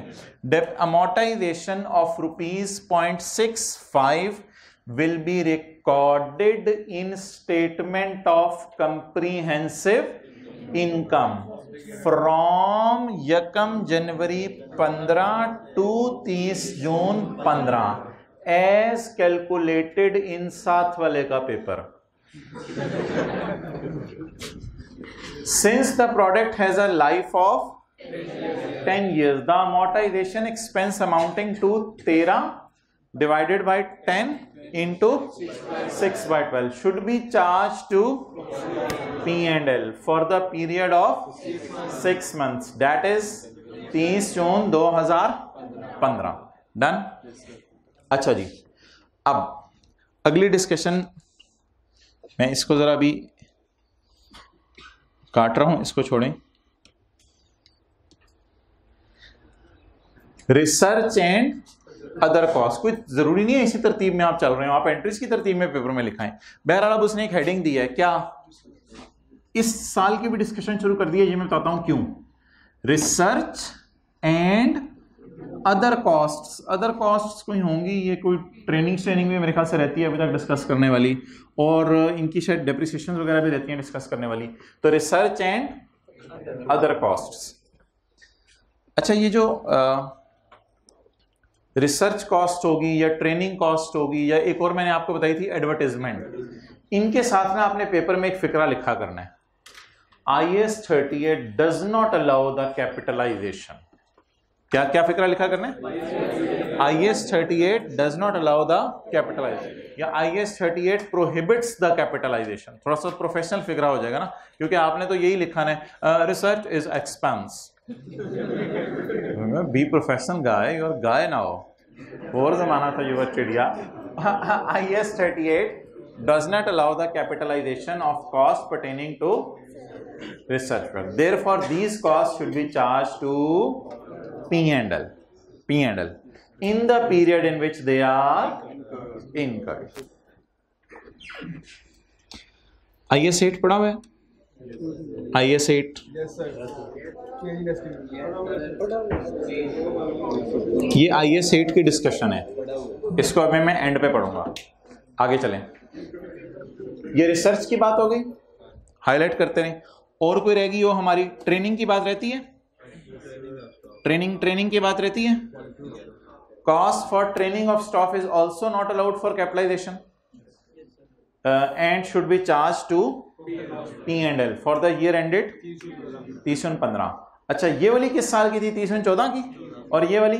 Amortisation of ₹0.65 will be recorded in statement of comprehensive income from 1 January 15 to 30 June 15 as calculated in साथ वाले का paper. Since the product has a life of 10 years, the amortization expense amounting to 13 divided by 10 into 6 by 12 should be charged to P&L for the period of 6 months, that is 30 June 2015। Done? अच्छा जी, अब अगली discussion, मैं इसको जरा अभी काट रहा हूं, इसको छोड़ें। रिसर्च एंड अदर कॉस्ट, कोई जरूरी नहीं है इसी तरतीब में आप चल रहे हो, आप एंट्रीज की तरतीब में पेपर में लिखाएं। बहरहाल अब उसने एक हेडिंग दी है, क्या इस साल की भी डिस्कशन शुरू कर दी है, ये मैं बताता हूं क्यों। Research and other costs, other costs कोई होंगी, ये कोई ट्रेनिंग में मेरे ख्याल से रहती है अभी तक डिस्कस करने वाली, और इनकी शायद डेप्रिसिएशन वगैरह भी रहती हैं डिस्कस करने वाली। तो रिसर्च एंड अदर कॉस्ट्स। अच्छा, ये जो रिसर्च कॉस्ट होगी या ट्रेनिंग कॉस्ट होगी, या एक और मैंने आपको बताई थी एडवर्टाइजमेंट, इनके साथ में आपने पेपर में एक फिक्रा लिखा करना है। IAS 38 does not allow the capitalisation. क्या क्या फिक्रा लिखा करना है? IAS 38 does not allow the capitalisation, या IAS 38 प्रोहिबिट्स द कैपिटलाइजेशन। थोड़ा सा प्रोफेशनल फिक्रा हो जाएगा ना, क्योंकि आपने तो यही लिखा है, research is expense. Be professional guy, your guy ना हो, और जमाना था युवा चिड़िया। IAS 38 does not allow the capitalization of costs pertaining to research work. Therefore, these costs should be charged to P&L in the period in which they are incurred. IAS 8 पढ़ा हुआ है? IAS 8 ये IAS 8 की discussion है, इसको अभी मैं and पे पढ़ूंगा। आगे चलें, ये रिसर्च की बात हो गई, हाईलाइट करते रहें। और कोई रहेगी वो हमारी ट्रेनिंग की बात रहती है, ट्रेनिंग की बात रहती है। Cost for training of staff is also not allowed for capitalisation and should be charge to P&L for the year ended 30/15। अच्छा, ये वाली किस साल की थी? 30/14 की, और ये वाली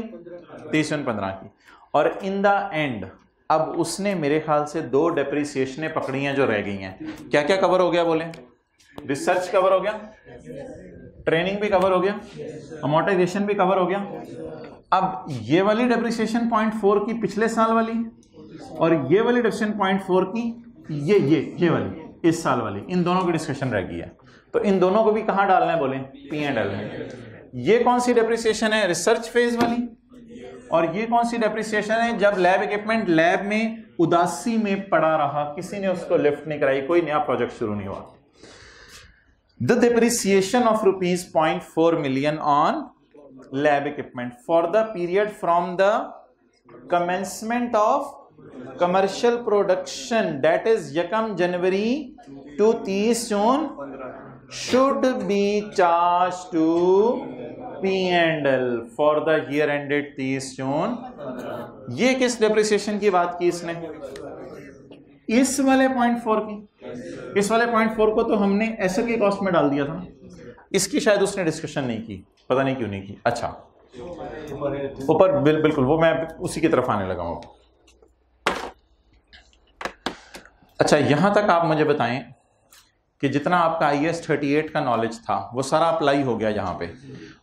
30/15 की। और इन द एंड अब उसने मेरे ख्याल से 2 डेप्रिसिएशनें पकड़ी हैं जो रह गई हैं। क्या क्या कवर हो गया बोले? रिसर्च कवर हो गया, ट्रेनिंग भी कवर हो गया, अमोर्टाइजेशन भी कवर हो गया। अब ये वाली डेप्रिसिएशन 0.4 की पिछले साल वाली, और ये वाली डेप्रिसिएशन 0.4 की ये वाली इस साल वाली, इन दोनों की डिस्कशन रह गई है। तो इन दोनों को भी कहां डालना है बोले? P&L में। ये कौन सी डेप्रिसिएशन है? रिसर्च फेज वाली। और ये कौन सी डेप्रिसिएशन है? जब लैब इक्विपमेंट लैब में उदासी में पड़ा रहा, किसी ने उसको लिफ्ट नहीं कराई, कोई नया प्रोजेक्ट शुरू नहीं हुआ। The depreciation of ₹0.4 million on lab equipment for the period from the commencement of commercial production that is 1 January to 30 June should be charged to P&L for the year ended 30 जून। ये किस depreciation की बात की इसने? इस वाले 0.4 की। इस वाले 0.4 को तो हमने एसेट की कॉस्ट में डाल दिया था, इसकी शायद उसने डिस्कशन नहीं की, पता नहीं क्यों नहीं की। अच्छा ऊपर बिल्कुल वो मैं उसी की तरफ आने लगा हूं। अच्छा यहां तक आप मुझे बताएं कि जितना आपका IAS 38 का नॉलेज था वो सारा अप्लाई हो गया यहाँ पे,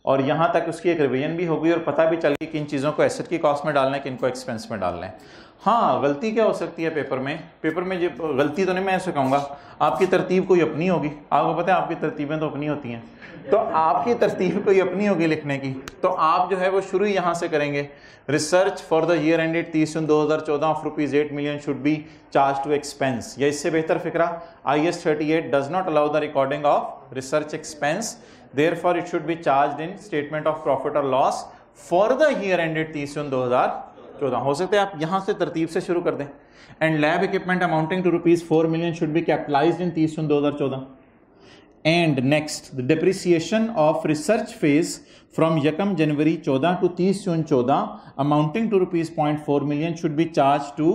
और यहाँ तक उसकी एक रिवीजन भी हो गई और पता भी चल गई कि इन चीज़ों को एसेट की कॉस्ट में डालना है कि इनको एक्सपेंस में डालना है। हाँ गलती क्या हो सकती है पेपर में जो गलती तो नहीं मैं ऐसे कहूँगा, आपकी तरतीब कोई अपनी होगी। आपको पता है आपकी तरतीबें तो अपनी होती हैं, तो आपकी तरतीब कोई अपनी होगी लिखने की, तो आप जो है वो शुरू यहाँ से करेंगे। Research for the year ended 30 June 2014 ऑफ ₹8 million should be charge to expense, या इससे बेहतर फिक्रा IAS 38 does not allow the recording of research expense, therefore it should be charged in statement of profit और loss for the year ended 30 June 2014। हो सकता है आप यहाँ से तरतीब से शुरू कर दें। And lab equipment amounting to ₹4 million should be capitalised in 30 June 2014। And next, the depreciation of research phase from 1 January 14 to 30 June 14 amounting to ₹0.4 million should be charged to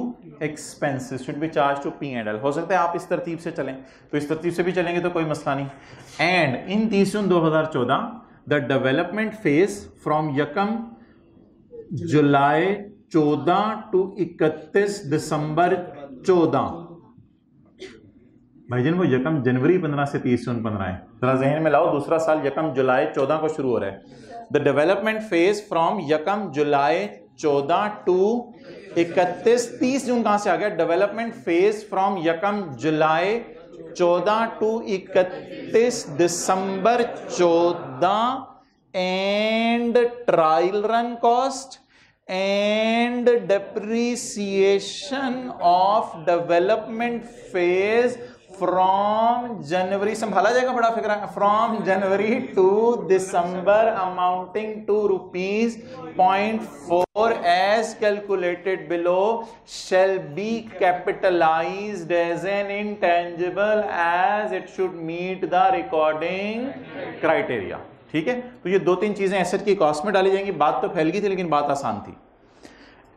expenses, should be charged to P&L। हो सकता है आप इस तरतीब से चलें, तो इस तरतीब से भी चलेंगे तो कोई मसला नहीं। And in 30 June 2014 the development phase from 1 July 14 to 31 December 14, भाईजान वो 1 जनवरी 15 से 30 जून 15 है, जरा जहन में लाओ, दूसरा साल 1 जुलाई 14 को शुरू हो रहा है। The development phase from 1 July 14 to 30 June कहां से आ गया? Development phase from 1 July 14 to 31 December 14 and trial run cost and depreciation of development phase from January, संभाला जाएगा बड़ा फिक्रा, from January to December amounting to ₹0.4 as calculated below shall be capitalized as an intangible as it should meet the recording criteria। ठीक है, तो ये 2-3 चीजें asset की कॉस्ट में डाली जाएंगी। बात तो फैल गई थी लेकिन बात आसान थी।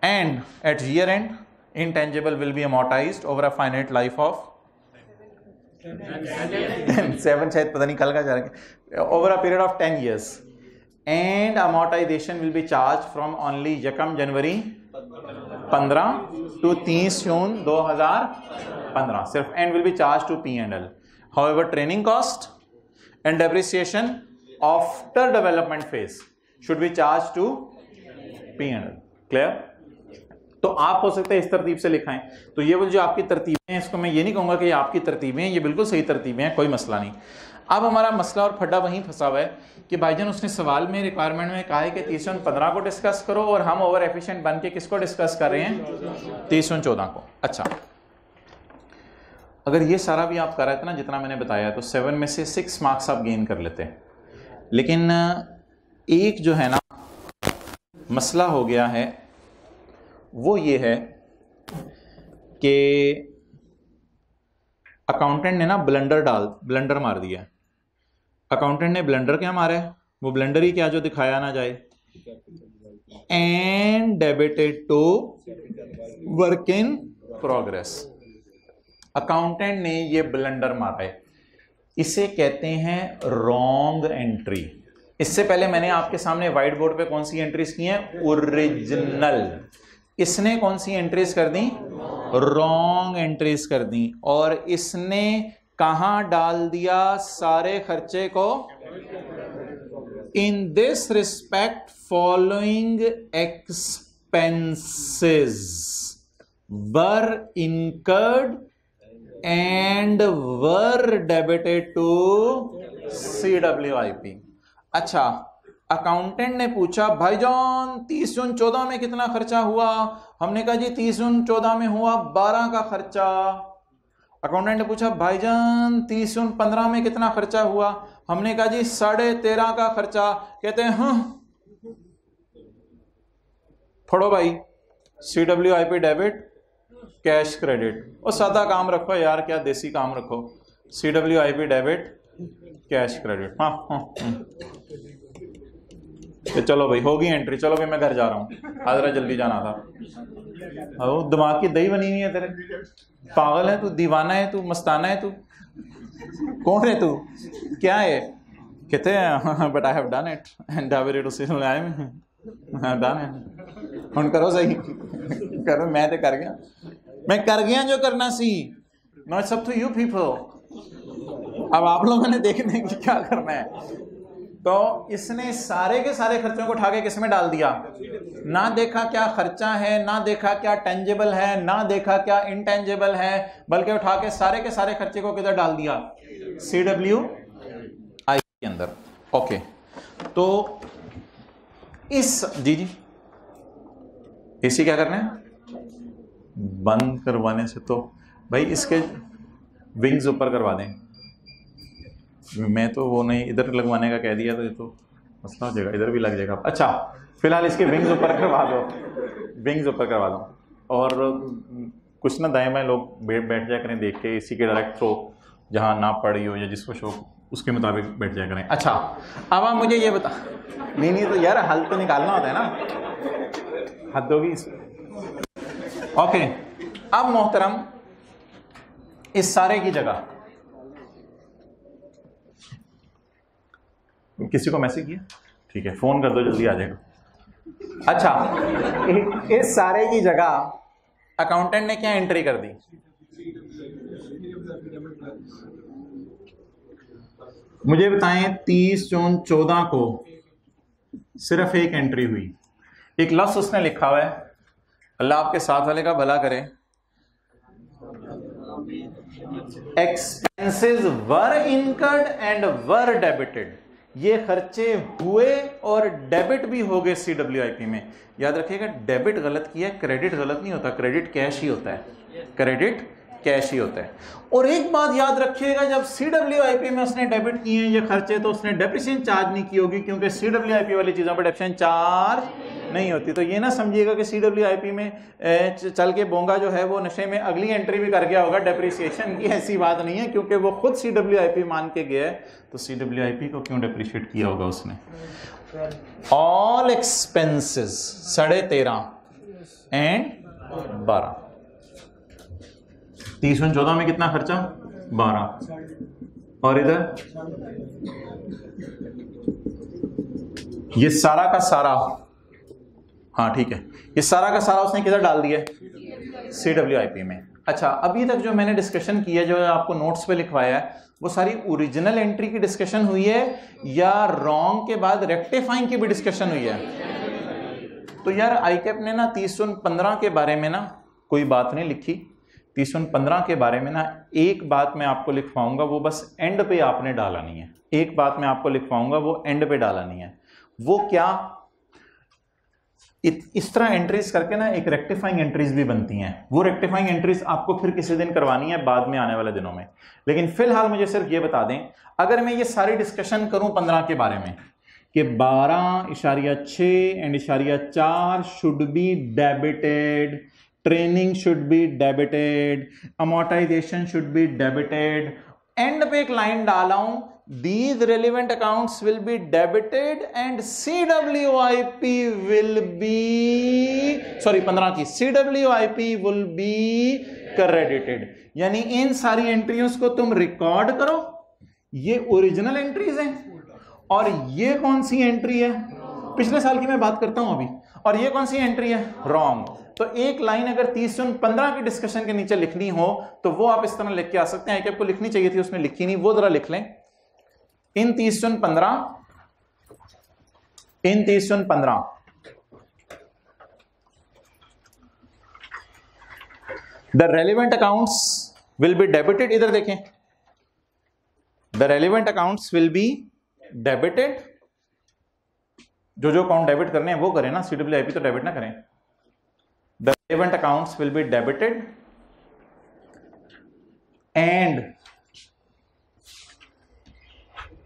And at year end intangible will be amortized over a finite life of 7, शायद पता नहीं कल का जा रहा है, over a period of 10 years, and amortization will be charged from only 1 January 15 to 30 जून 2015 सिर्फ, and will be charged to P&L। however training cost and depreciation after development phase should be charged to P&L। clear? तो आप हो सकता है इस तरतीब से लिखाएं। तो ये वो जो आपकी तरतीबें हैं, इसको मैं ये नहीं कहूंगा कि ये आपकी तरतीबें हैं, ये बिल्कुल सही तरतीबें हैं, कोई मसला नहीं। अब हमारा मसला और फड्डा वहीं फंसा हुआ है कि भाईजान उसने सवाल में रिक्वायरमेंट में कहा है कि 30 जून 15 को डिस्कस करो, और हम ओवर एफिशिएंट बन के किसको डिस्कस कर रहे हैं? 30 जून 14 को। अच्छा अगर ये सारा भी आप कर रहे थे ना जितना मैंने बताया, तो 7 में से 6 मार्क्स आप गेन कर लेते हैं। लेकिन एक जो है ना मसला हो गया है वो ये है कि अकाउंटेंट ने ना ब्लंडर मार दिया। अकाउंटेंट ने ब्लंडर क्या मारा है? वो ब्लंडर ही क्या जो दिखाया ना जाए, and debited to work in progress. Accountant ने ये ब्लंडर मारा है, इसे कहते हैं रॉन्ग एंट्री। इससे पहले मैंने आपके सामने व्हाइट बोर्ड पे कौन सी एंट्रीज की हैं? ओरिजिनल। इसने कौन सी एंट्रीज कर दी? रॉन्ग एंट्रीज कर दी। और इसने कहां डाल दिया सारे खर्चे को? In this respect following expenses were incurred and were debited to CWIP। अच्छा अकाउंटेंट ने पूछा भाईजान 30 जून 14 में कितना खर्चा हुआ? हमने कहा जी 30 जून 14 में हुआ 12 का खर्चा। अकाउंटेंट ने पूछा भाईजान 30 जून 15 में कितना खर्चा हुआ? हमने कहा जी 13.5 का खर्चा। कहते हैं हाँ फड़ो भाई CWIP डेबिट कैश क्रेडिट, और सादा काम रखो यार, क्या देसी काम रखो, CWIP डेबिट कैश क्रेडिट। हाँ हाँ तो चलो भाई होगी एंट्री, चलो भाई मैं घर जा रहा हूँ, आजरा जल्दी जाना था। अब दिमाग की दही बनी हुई है तेरे, पागल है तू, दीवाना है तू, मस्ताना है तू, कौन है तू, क्या है? कहते हैं but I have done it and I am done it. हुन करो सही करो, मैं तो कर गया, मैं कर गया जो करना सी, not it's up to you people. अब आप लोगों ने देखने की क्या करना है। तो इसने सारे के सारे खर्चों को उठा के किस में डाल दिया, ना देखा क्या खर्चा है, ना देखा क्या टेंजिबल है, ना देखा क्या इनटेंजिबल है, बल्कि उठा के सारे खर्चे को किधर डाल दिया, CWIP के अंदर। ओके, तो इस जी इसी क्या करना है, बंद करवाने से तो भाई इसके विंग्स ऊपर करवा दें, मैं तो वो नहीं इधर लगवाने का कह दिया तो ये तो मसला हो जाएगा, इधर भी लग जाएगा। अच्छा फिलहाल इसके विंग्स ऊपर करवा दो, विंग्स ऊपर करवा दो, और कुछ ना दाएं बाएं लोग बैठ जाया करें देख के, इसी के डायरेक्ट थ्रो जहाँ ना पड़ी हो या जिसको शौक उसके मुताबिक बैठ जाया करें। अच्छा अब आप मुझे ये बता, नहीं तो यार हल तो निकालना होता है ना, हद होगी इसमें। ओके, अब मोहतरम इस सारे की जगह किसी को मैसेज किया, ठीक है फोन कर दो जल्दी आ जाएगा। अच्छा इस सारे की जगह अकाउंटेंट ने क्या एंट्री कर दी, मुझे बताएं 30 जून 14 को सिर्फ एक एंट्री हुई, एक लफ्ज उसने लिखा हुआ है, अल्लाह आपके साथ वाले का भला करे, expenses were incurred and were debited, ये खर्चे हुए और डेबिट भी हो गए CWIP में। याद रखिएगा डेबिट गलत किया, क्रेडिट गलत नहीं होता, क्रेडिट कैश ही होता है, क्रेडिट कैश ही होता है। और एक बात याद रखिएगा, जब CWIP में उसने डेबिट किए हैं ये खर्चे, तो उसने डेप्रिसिएशन चार्ज नहीं की होगी, क्योंकि CWIP वाली चीज़ों पर डेप्रिसिएशन चार्ज नहीं होती। तो ये ना समझिएगा कि CWIP में चल के बोंगा जो है वो नशे में अगली एंट्री भी कर गया होगा डेप्रिसिएशन की, ऐसी बात नहीं है, क्योंकि वो खुद CWIP मान के गया है, तो CWIP को क्यों डेप्रिशिएट किया होगा उसने। ऑल एक्सपेंसेस 13.5 एंड 12, 30/14 में कितना खर्चा 12, और इधर ये सारा का सारा, हाँ ठीक है, ये सारा का सारा उसने किधर डाल दिया, CWIP में। अच्छा अभी तक जो मैंने डिस्कशन की है, जो आपको नोट्स पे लिखवाया है, वो सारी ओरिजिनल एंट्री की डिस्कशन हुई है या रॉन्ग के बाद रेक्टिफाइंग की भी डिस्कशन हुई है? तो यार ICAP ने ना 30/15 के बारे में ना कोई बात नहीं लिखी, 30/15 के बारे में ना एक बात मैं आपको लिखवाऊंगा, वो बस एंड पे आपने डालनी है, एक बात मैं आपको लिखवाऊंगा वो एंड पे डालनी है। वो क्या, इस तरह एंट्रीज करके ना एक रेक्टिफाइंग एंट्रीज भी बनती हैं, वो रेक्टिफाइंग एंट्रीज आपको फिर किसी दिन करवानी है बाद में आने वाले दिनों में। लेकिन फिलहाल मुझे सिर्फ ये बता दें, अगर मैं ये सारी डिस्कशन करूं 15 के बारे में कि 12.6 and 4 should be debited, training should be debited, amortisation should be debited, and पे एक लाइन डाला हूं, these relevant accounts will be debited and CWIP will be, sorry 15 की, CWIP will be credited। यानी इन सारी एंट्रियों को तुम रिकॉर्ड करो, ये ओरिजिनल एंट्रीज हैं, और ये कौन सी एंट्री है, पिछले साल की मैं बात करता हूं अभी, और ये कौन सी एंट्री है, रॉन्ग। तो एक लाइन अगर 30/15 की डिस्कशन के नीचे लिखनी हो तो वो आप इस तरह लिख के आ सकते हैं, ICAP को लिखनी चाहिए थी, उसमें लिखी नहीं, वो जरा लिख लें, इन 30/15 the relevant accounts will be debited, इधर देखें, the relevant accounts will be debited, जो अकाउंट डेबिट करने हैं वो करें ना, CWIP तो डेबिट ना करें। The relevant accounts will be debited and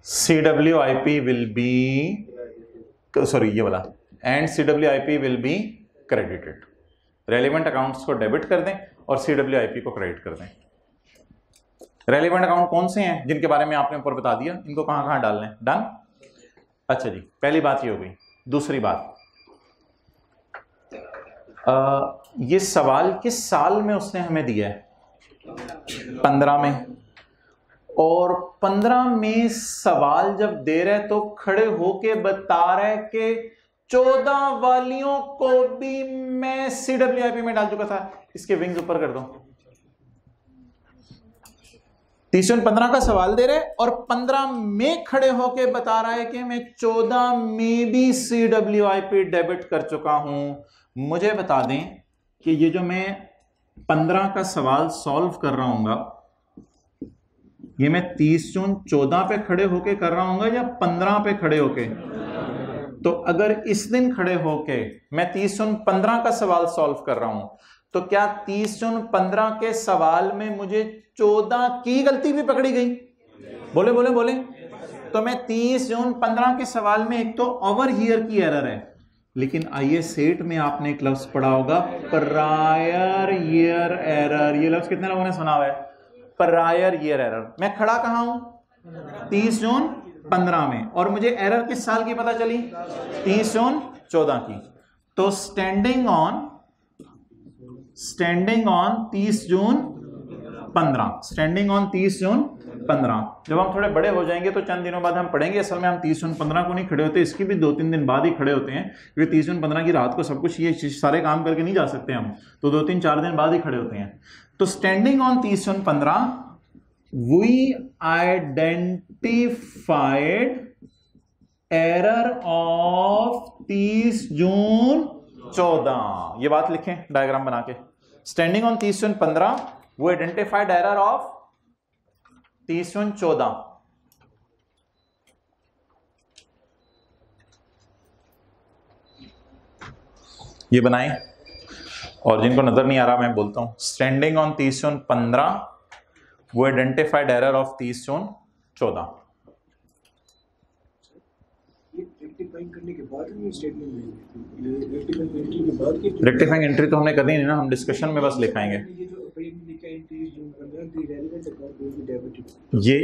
CWIP will be, sorry ये वाला, and CWIP will be credited। Relevant accounts को डेबिट कर दें और CWIP को क्रेडिट कर दें। रेलिवेंट अकाउंट कौन से हैं जिनके बारे में आपने ऊपर बता दिया, इनको कहां कहां डालना है, डन। अच्छा जी, पहली बात ये हो गई। दूसरी बात, ये सवाल किस साल में उसने हमें दिया है, 15 में। और 15 में सवाल जब दे रहे तो खड़े होके बता रहे कि 14 वालियों को भी मैं CWIP में डाल चुका था। इसके विंग्स ऊपर कर दो। 30/15 का सवाल दे रहे और 15 में खड़े होके बता रहा है कि मैं 14 में भी CWIP डेबिट कर चुका हूं। मुझे बता दें कि ये जो मैं 15 का सवाल सॉल्व कर रहा हूंगा, ये मैं 30 जून 14 पे खड़े होके कर रहा हूंगा या 15 पे खड़े होके। तो अगर इस दिन खड़े होके मैं 30 जून 15 का सवाल सॉल्व कर रहा हूं, तो क्या 30 जून 15 के सवाल में मुझे 14 की गलती भी पकड़ी गई? बोले बोले बोले। तो मैं 30 जून 15 के सवाल में एक तो ओवर हियर की एरर है, लेकिन आइए सेट में आपने एक लफ्ज पढ़ा होगा प्रायर ईयर एरर। ये लफ्ज कितने लोगों ने सुना हुआ है, प्रायर ईयर एरर। मैं खड़ा कहां हूं, 30 जून 15 में, और मुझे एरर किस साल की पता चली, 30 जून 14 की। तो standing on 30 June 15, standing on 30 June 15। जब हम थोड़े बड़े हो जाएंगे तो चंद दिनों बाद हम पढ़ेंगे असल में हम 30 जून 15 को नहीं खड़े होते, इसकी भी 2-3 दिन बाद ही खड़े होते हैं, क्योंकि 30 जून 15 की रात को सब कुछ ये सारे काम करके नहीं जा सकते हम, तो 2-3-4 दिन बाद ही खड़े होते हैं। तो standing on 30 June 15 we identified error of 30 June 14। ये बात लिखें डायग्राम बना के। स्टैंडिंग ऑन 30 जून 15 वो आइडेंटिफाइड एरर ऑफ 30 जून 14। ये बनाएं, और जिनको नजर नहीं आ रहा मैं बोलता हूं। स्टैंडिंग ऑन 30 जून 15 वो आइडेंटिफाइड एरर ऑफ 30 जून 14। करने के बाद ये स्टेटमेंट देंगे, के बाद की रेक्टिफाइंग एंट्री तो हमने करनी नहीं ना, हम डिस्कशन में बस लिखाएंगे।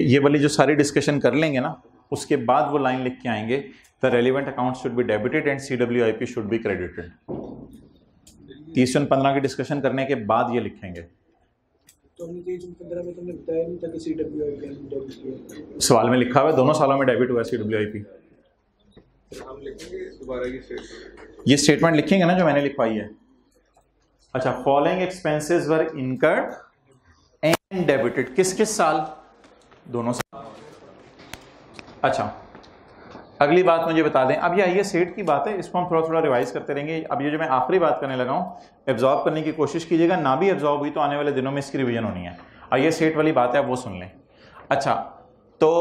ये वाली जो सारी डिस्कशन कर लेंगे ना, उसके बाद वो लाइन लिख के आएंगे, the relevant account should be debited and CWIP should be credited. 30 June 15 की डिस्कशन करने के बाद ये लिखेंगे। तो हमने 30 जून 15 में तुमने बताया नहीं था कि CWIP डेबिट किया। सवाल में लिखा हुआ है दोनों सालों में डेबिट हुआ है CWIP। हम लिखेंगे दोबारा की स्टेटमेंट, ये स्टेटमेंट लिखेंगे ना जो मैंने लिखवाई है। अच्छा, following expenses were incurred and debited, किस किस साल, दोनों साल। अच्छा, अगली बात मुझे बता दें, अब ये सेट की बात है, इसको हम थोड़ा थोड़ा रिवाइज करते रहेंगे। अब ये जो मैं आखिरी बात करने लगा हूं, एब्जॉर्ब करने की कोशिश कीजिएगा, ना भी एब्जॉर्ब हुई तो आने वाले दिनों में इसकी रिवीजन होनी है। अब ये सेट वाली बात है, वो सुन लें। अच्छा, तो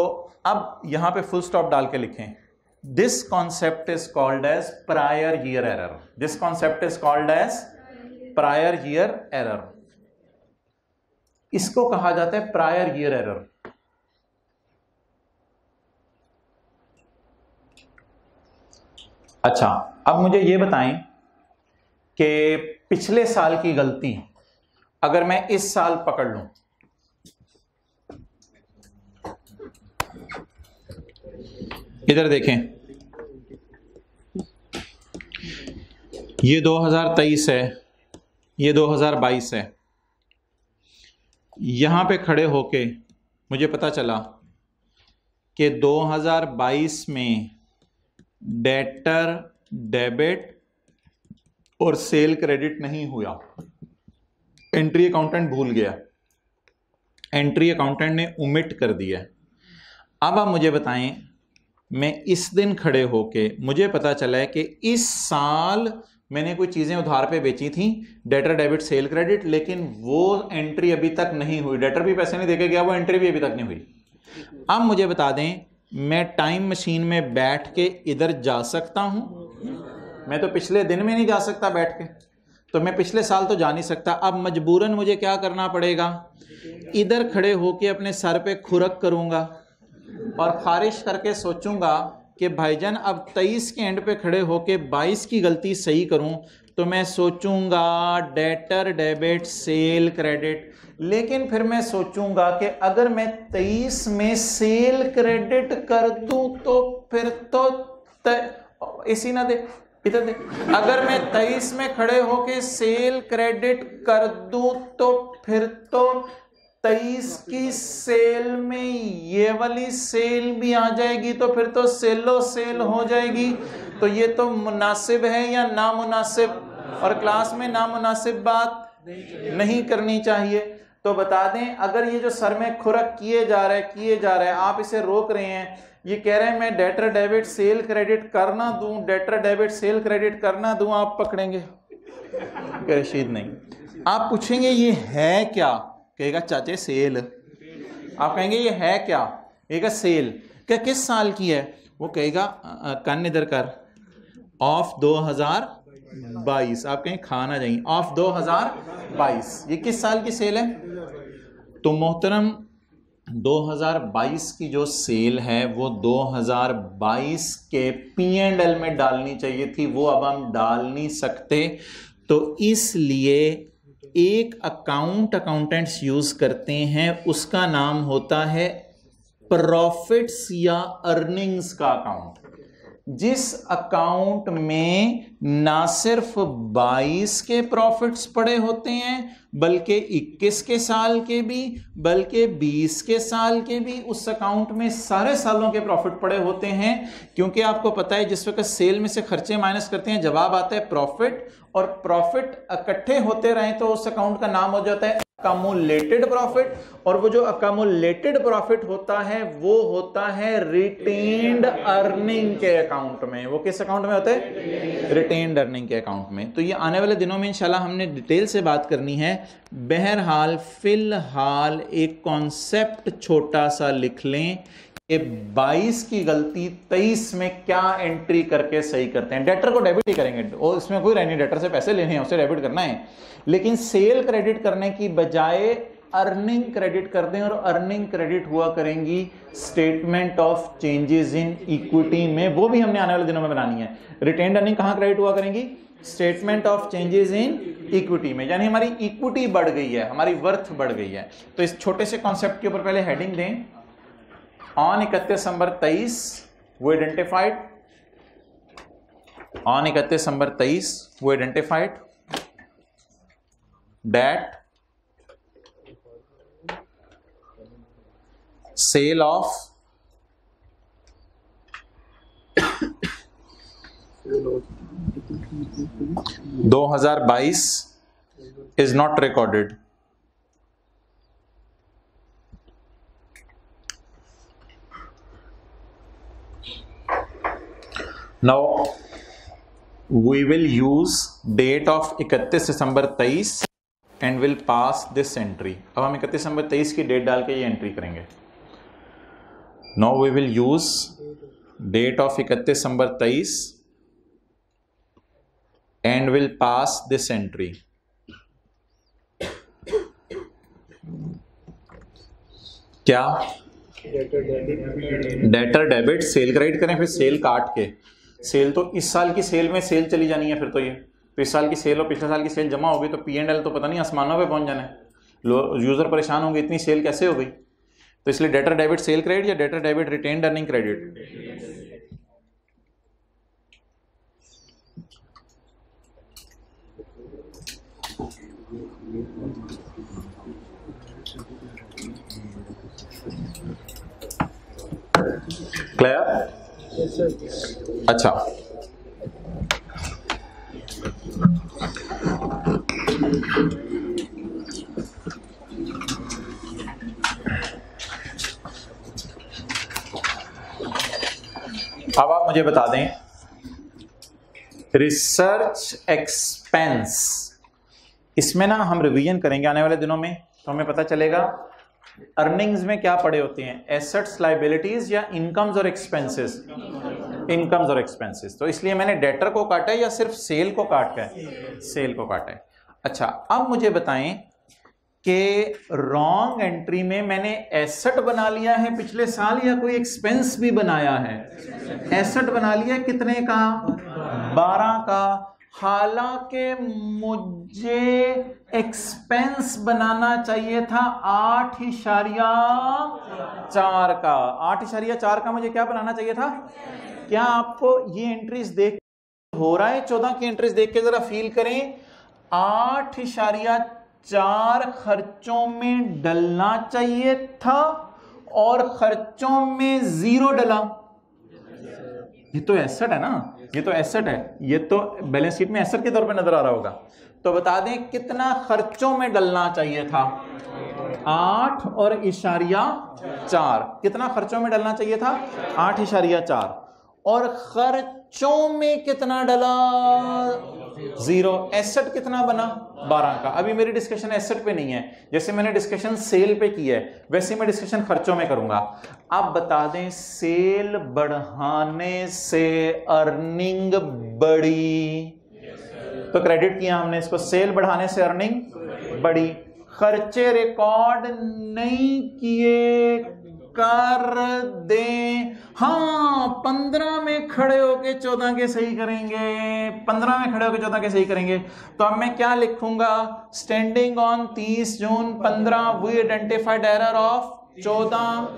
अब यहां पे फुल स्टॉप डाल के लिखें, this concept is called as prior year error. This concept is called as prior year error. इसको कहा जाता है प्रायर ईयर एरर। अच्छा, अब मुझे ये बताएं कि पिछले साल की गलती अगर मैं इस साल पकड़ लूं, इधर देखें, ये 2023 है, ये 2022 है। यहां पे खड़े होके मुझे पता चला कि 2022 में डेटर डेबिट और सेल क्रेडिट नहीं हुआ, एंट्री अकाउंटेंट भूल गया, एंट्री अकाउंटेंट ने ओमिट कर दिया। अब आप मुझे बताएं, मैं इस दिन खड़े होके मुझे पता चला है कि इस साल मैंने कोई चीजें उधार पे बेची थी, डेटर डेबिट सेल क्रेडिट, लेकिन वो एंट्री अभी तक नहीं हुई, डेटर भी पैसे नहीं देके गया, वो एंट्री भी अभी तक नहीं हुई। अब मुझे बता दें, मैं टाइम मशीन में बैठ के इधर जा सकता हूं? मैं तो पिछले दिन में नहीं जा सकता बैठ के, तो मैं पिछले साल तो जा नहीं सकता। अब मजबूरन मुझे क्या करना पड़ेगा, इधर खड़े होके अपने सर पे खुरक करूंगा और खारिश करके सोचूंगा कि भाईजान अब 23 के एंड पे खड़े होके 22 की गलती सही करूं, तो मैं सोचूंगा डेटर डेबिट सेल क्रेडिट, लेकिन फिर मैं सोचूंगा कि अगर मैं 23 में सेल क्रेडिट कर दूं तो फिर तो इसी ना दे, इधर दे, अगर मैं 23 में खड़े होके सेल क्रेडिट कर दूं तो फिर तो 23 की सेल में ये वाली सेल भी आ जाएगी, तो फिर तो सेलो सेल हो जाएगी। तो ये तो मुनासिब है या नामुनासिब, और क्लास में नामुनासिब बात नहीं करनी चाहिए। तो बता दें, अगर ये जो सर में खुरक किए जा रहा है, आप इसे रोक रहे हैं, ये कह रहे हैं मैं डेटर डेबिट सेल क्रेडिट करना दूं, डेटर डेबिट सेल क्रेडिट करना दूं, आप पकड़ेंगे रशीद नहीं। आप पूछेंगे ये है क्या, कहेगा चाचे सेल। आप कहेंगे ये है क्या, कहेगा सेल। क्या किस साल की है, वो कहेगा कन इधर कर, ऑफ 2022। आप कहें खाना जाइए, ऑफ 2022, ये किस साल की सेल है? तो मोहतरम 2022 की जो सेल है वो 2022 के P&L में डालनी चाहिए थी, वो अब हम डाल नहीं सकते। तो इसलिए एक अकाउंटेंट्स यूज करते हैं, उसका नाम होता है प्रॉफिट्स या अर्निंग्स का अकाउंट। जिस अकाउंट में ना सिर्फ 22 के प्रॉफिट्स पड़े होते हैं बल्कि 21 के साल के भी, बल्कि 20 के साल के भी, उस अकाउंट में सारे सालों के प्रॉफिट पड़े होते हैं। क्योंकि आपको पता है जिस वक्त सेल में से खर्चे माइनस करते हैं जवाब आता है प्रॉफिट, और प्रॉफिट इकट्ठे होते रहे तो उस अकाउंट का नाम हो जाता है अकामुलेटेड प्रॉफिट। और वो जो अकामुलेटेड प्रॉफिट होता है वो होता है रिटेन्ड अर्निंग के अकाउंट में। वो किस अकाउंट में होता है? रिटेन्ड अर्निंग के अकाउंट में। तो ये आने वाले दिनों में इंशाल्लाह हमने डिटेल से बात करनी है। बहरहाल फिलहाल एक कॉन्सेप्ट छोटा सा लिख लें कि 22 की गलती 23 में क्या एंट्री करके सही करते हैं। डेटर को डेबिट ही करेंगे और इसमें कोई नहीं, डेटर से पैसे लेने हैं, उसे डेबिट करना है, लेकिन सेल क्रेडिट करने की बजाय अर्निंग क्रेडिट कर दें, और अर्निंग क्रेडिट हुआ करेंगी statement of changes in equity में। वो भी हमने आने वाले दिनों में बनानी है। रिटेन्ड अर्निंग कहां क्रेडिट हुआ करेंगी? Statement of changes in equity में, यानी हमारी इक्विटी बढ़ गई है, हमारी वर्थ बढ़ गई है। तो इस छोटे से कॉन्सेप्ट के ऊपर पहले हेडिंग दें। On 31 December 23 we identified, on 31 December 23 we identified that sale of (2022) is not recorded. Now we will use date of 31 December 23 and will pass this entry. अब हम 31 दिसंबर 23 की डेट डाल के ये एंट्री करेंगे। Now we will use date of 31 December 23 and will pass this entry. क्या? Debtor debit cell credit करें, फिर सेल काट के, सेल तो इस साल की सेल में सेल चली जानी है, फिर तो ये तो इस साल की सेल और पिछले साल की सेल जमा होगी तो P&L तो पता नहीं आसमानों पे पहुंच जाना है। यूजर परेशान होंगे इतनी सेल कैसे हो गई। तो इसलिए डेटर डेबिट सेल क्रेडिट या debtor debit retained earning credit. Clear? अच्छा, अब आप मुझे बता दें रिसर्च एक्सपेंस, इसमें ना हम रिवीजन करेंगे आने वाले दिनों में, तो हमें पता चलेगा अर्निंग्स में क्या पड़े होते हैं, एसेट्स लायबिलिटीज या इनकम्स और एक्सपेंसेस। इनकम्स और एक्सपेंसेस, तो इसलिए मैंने डेटर को काटा है या सिर्फ सेल को काटा है? सेल को काटा है। अच्छा, अब मुझे बताएं कि रॉन्ग एंट्री में मैंने एसेट बना लिया है पिछले साल या कोई एक्सपेंस भी बनाया है? एसेट बना लिया कितने का? 12 का। हालांकि मुझे एक्सपेंस बनाना चाहिए था 8.4 का। 8.4 का मुझे क्या बनाना चाहिए था? क्या आपको ये एंट्रीज देख हो रहा है? 14 की एंट्रीज देख के जरा फील करें। 8.4 खर्चों में डलना चाहिए था और खर्चों में 0 डला। ये तो एसेट है ना, ये तो एसेट है, ये तो बैलेंस शीट में एसेट के तौर पे नजर आ रहा होगा। तो बता दें कितना खर्चों में डलना चाहिए था? 8.4। कितना खर्चों में डलना चाहिए था? 8.4। और खर्चों में कितना डला? 0। एसेट कितना बना? 12 का। अभी मेरी डिस्कशन एसेट पे नहीं है, जैसे मैंने डिस्कशन सेल पे की है वैसे मैं डिस्कशन खर्चों में करूंगा। आप बता दें सेल बढ़ाने से अर्निंग बढ़ी, तो क्रेडिट किया हमने इसको, सेल बढ़ाने से अर्निंग बढ़ी। खर्चे रिकॉर्ड नहीं किए कर दें। हाँ, 15 में खड़े होके 14 के सही करेंगे, 15 में खड़े होके 14 के सही करेंगे। तो अब मैं क्या लिखूंगा? Standing on 30 June 15 we identified error of 14,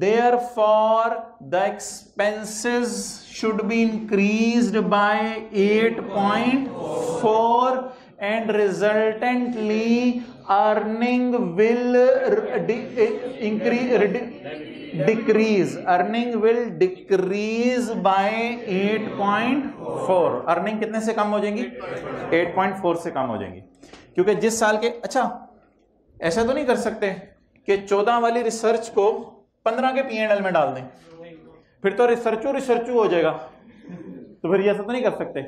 therefore the expenses should be increased by 8.4 and resultantly earning will decrease by 8.4। Earning कितने से कम हो जाएंगी? 8.4 से कम हो जाएंगी। क्योंकि जिस साल के, अच्छा ऐसा तो नहीं कर सकते कि 14 वाली रिसर्च को 15 के P&L में डाल दें, फिर तो रिसर्चू हो जाएगा। तो फिर ऐसा तो नहीं कर सकते।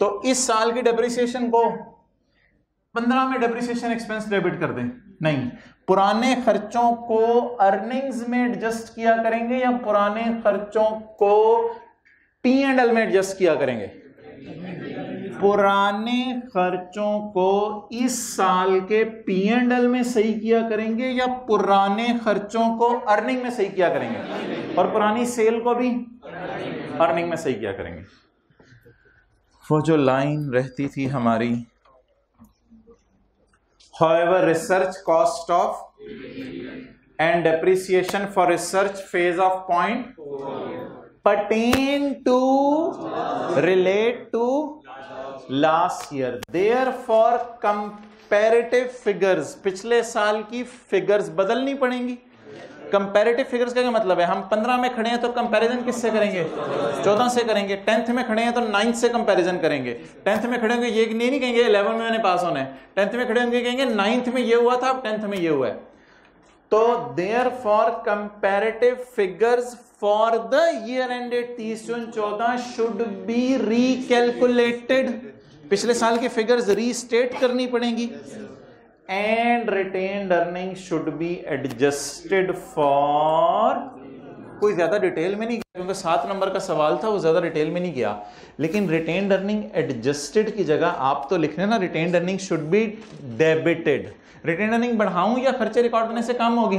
तो इस साल की डेप्रिसिएशन को 15 में डेप्रिसिएशन एक्सपेंस डेबिट कर दें? नहीं, पुराने खर्चों को अर्निंग्स में एडजस्ट किया करेंगे या पुराने खर्चों को P&L में एडजस्ट किया करेंगे? पुराने खर्चों को इस साल के P&L में सही किया करेंगे या पुराने खर्चों को अर्निंग में सही किया करेंगे? और पुरानी सेल को भी अर्निंग में सही किया करेंगे। वो जो लाइन रहती थी हमारी, however research cost of and depreciation for research phase of point pertain to relate to last year, therefore comparative figures, पिछले साल की फिगर्स बदलनी पड़ेंगी। कंपैरेटिव फिगर्स का क्या मतलब है? हम 15 में खड़े हैं तो कंपैरिजन किससे करेंगे? 14 से करेंगे। 10th में खड़े हैं तो 9th से कंपैरिजन करेंगे। 10th में खड़े होंगे ये नहीं कहेंगे 11 में मैंने पास होना है, 10th में खड़े होंगे कहेंगे 9th में ये हुआ था, अब 10th में ये हुआ है। तो therefore comparative figures for the year ended 30 June 14 should be recalculated. पिछले साल की फिगर्स रीस्टेट करनी पड़ेंगी। And retained earning should be adjusted for, कोई ज्यादा डिटेल में नहीं गया क्योंकि 7 नंबर का सवाल था, वो ज्यादा डिटेल में नहीं गया। लेकिन रिटेन्ड अर्निंग एडजस्टेड की जगह आप तो लिख लेना retained earning should be debited. Retained earning बढ़ाऊं या खर्चे रिकॉर्ड करने से कम होगी?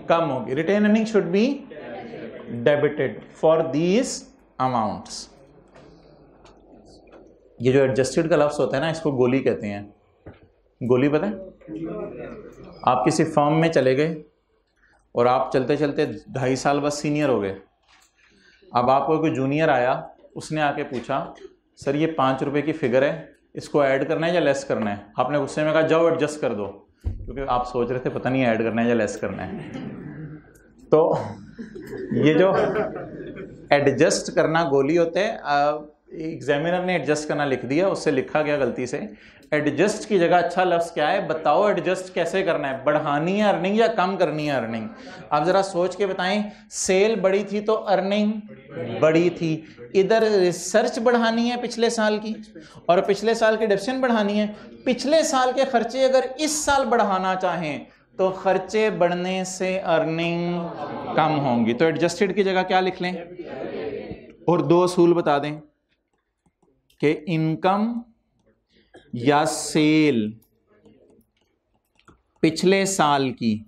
कम होगी। Retained earning should be debited for these amounts. ये जो एडजस्टेड का लफ्ज होता है ना, इसको गोली कहते हैं। गोली पता है? आप किसी फर्म में चले गए और आप चलते चलते 2.5 साल बस सीनियर हो गए। अब आपको कोई जूनियर आया, उसने आके पूछा सर ये 5 रुपए की फिगर है, इसको ऐड करना है या लेस करना है? आपने गुस्से में कहा जाओ एडजस्ट कर दो, क्योंकि आप सोच रहे थे पता नहीं ऐड करना है या लेस करना है। तो ये जो एडजस्ट करना गोली होते हैं, एग्जामिनर ने एडजस्ट करना लिख दिया, उससे लिखा गया गलती से एडजस्ट की जगह अच्छा लफ्ज़ क्या है? बताओ एडजस्ट कैसे करना है? बढ़ानी है अर्निंग या कम करनी है अर्निंग? आप ज़रा सोच के बताएं। सेल बढ़ी थी तो अर्निंग बढ़ी थी। इधर रिसर्च बढ़ानी है पिछले साल की और पिछले साल की डेप्रिसिएशन बढ़ानी है। पिछले साल के खर्चे अगर इस साल बढ़ाना चाहें तो खर्चे बढ़ने से अर्निंग कम होंगी। तो एडजस्टेड की जगह क्या लिख लें? और 2 असूल बता दें कि इनकम या सेल पिछले साल की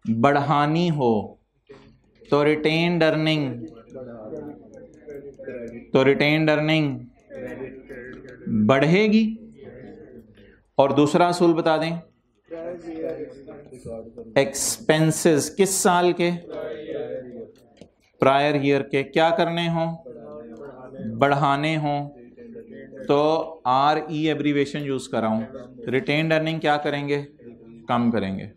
बढ़ानी हो तो रिटेन्ड अर्निंग बढ़ेगी, और दूसरा असूल बता दें, एक्सपेंसेस किस साल के, प्रायर ईयर के, क्या करने हों, बढ़ाने हों, तो RE एब्रीवेशन यूज कर रहा हूं। रिटेन्ड अर्निंग क्या करेंगे, कम करेंगे।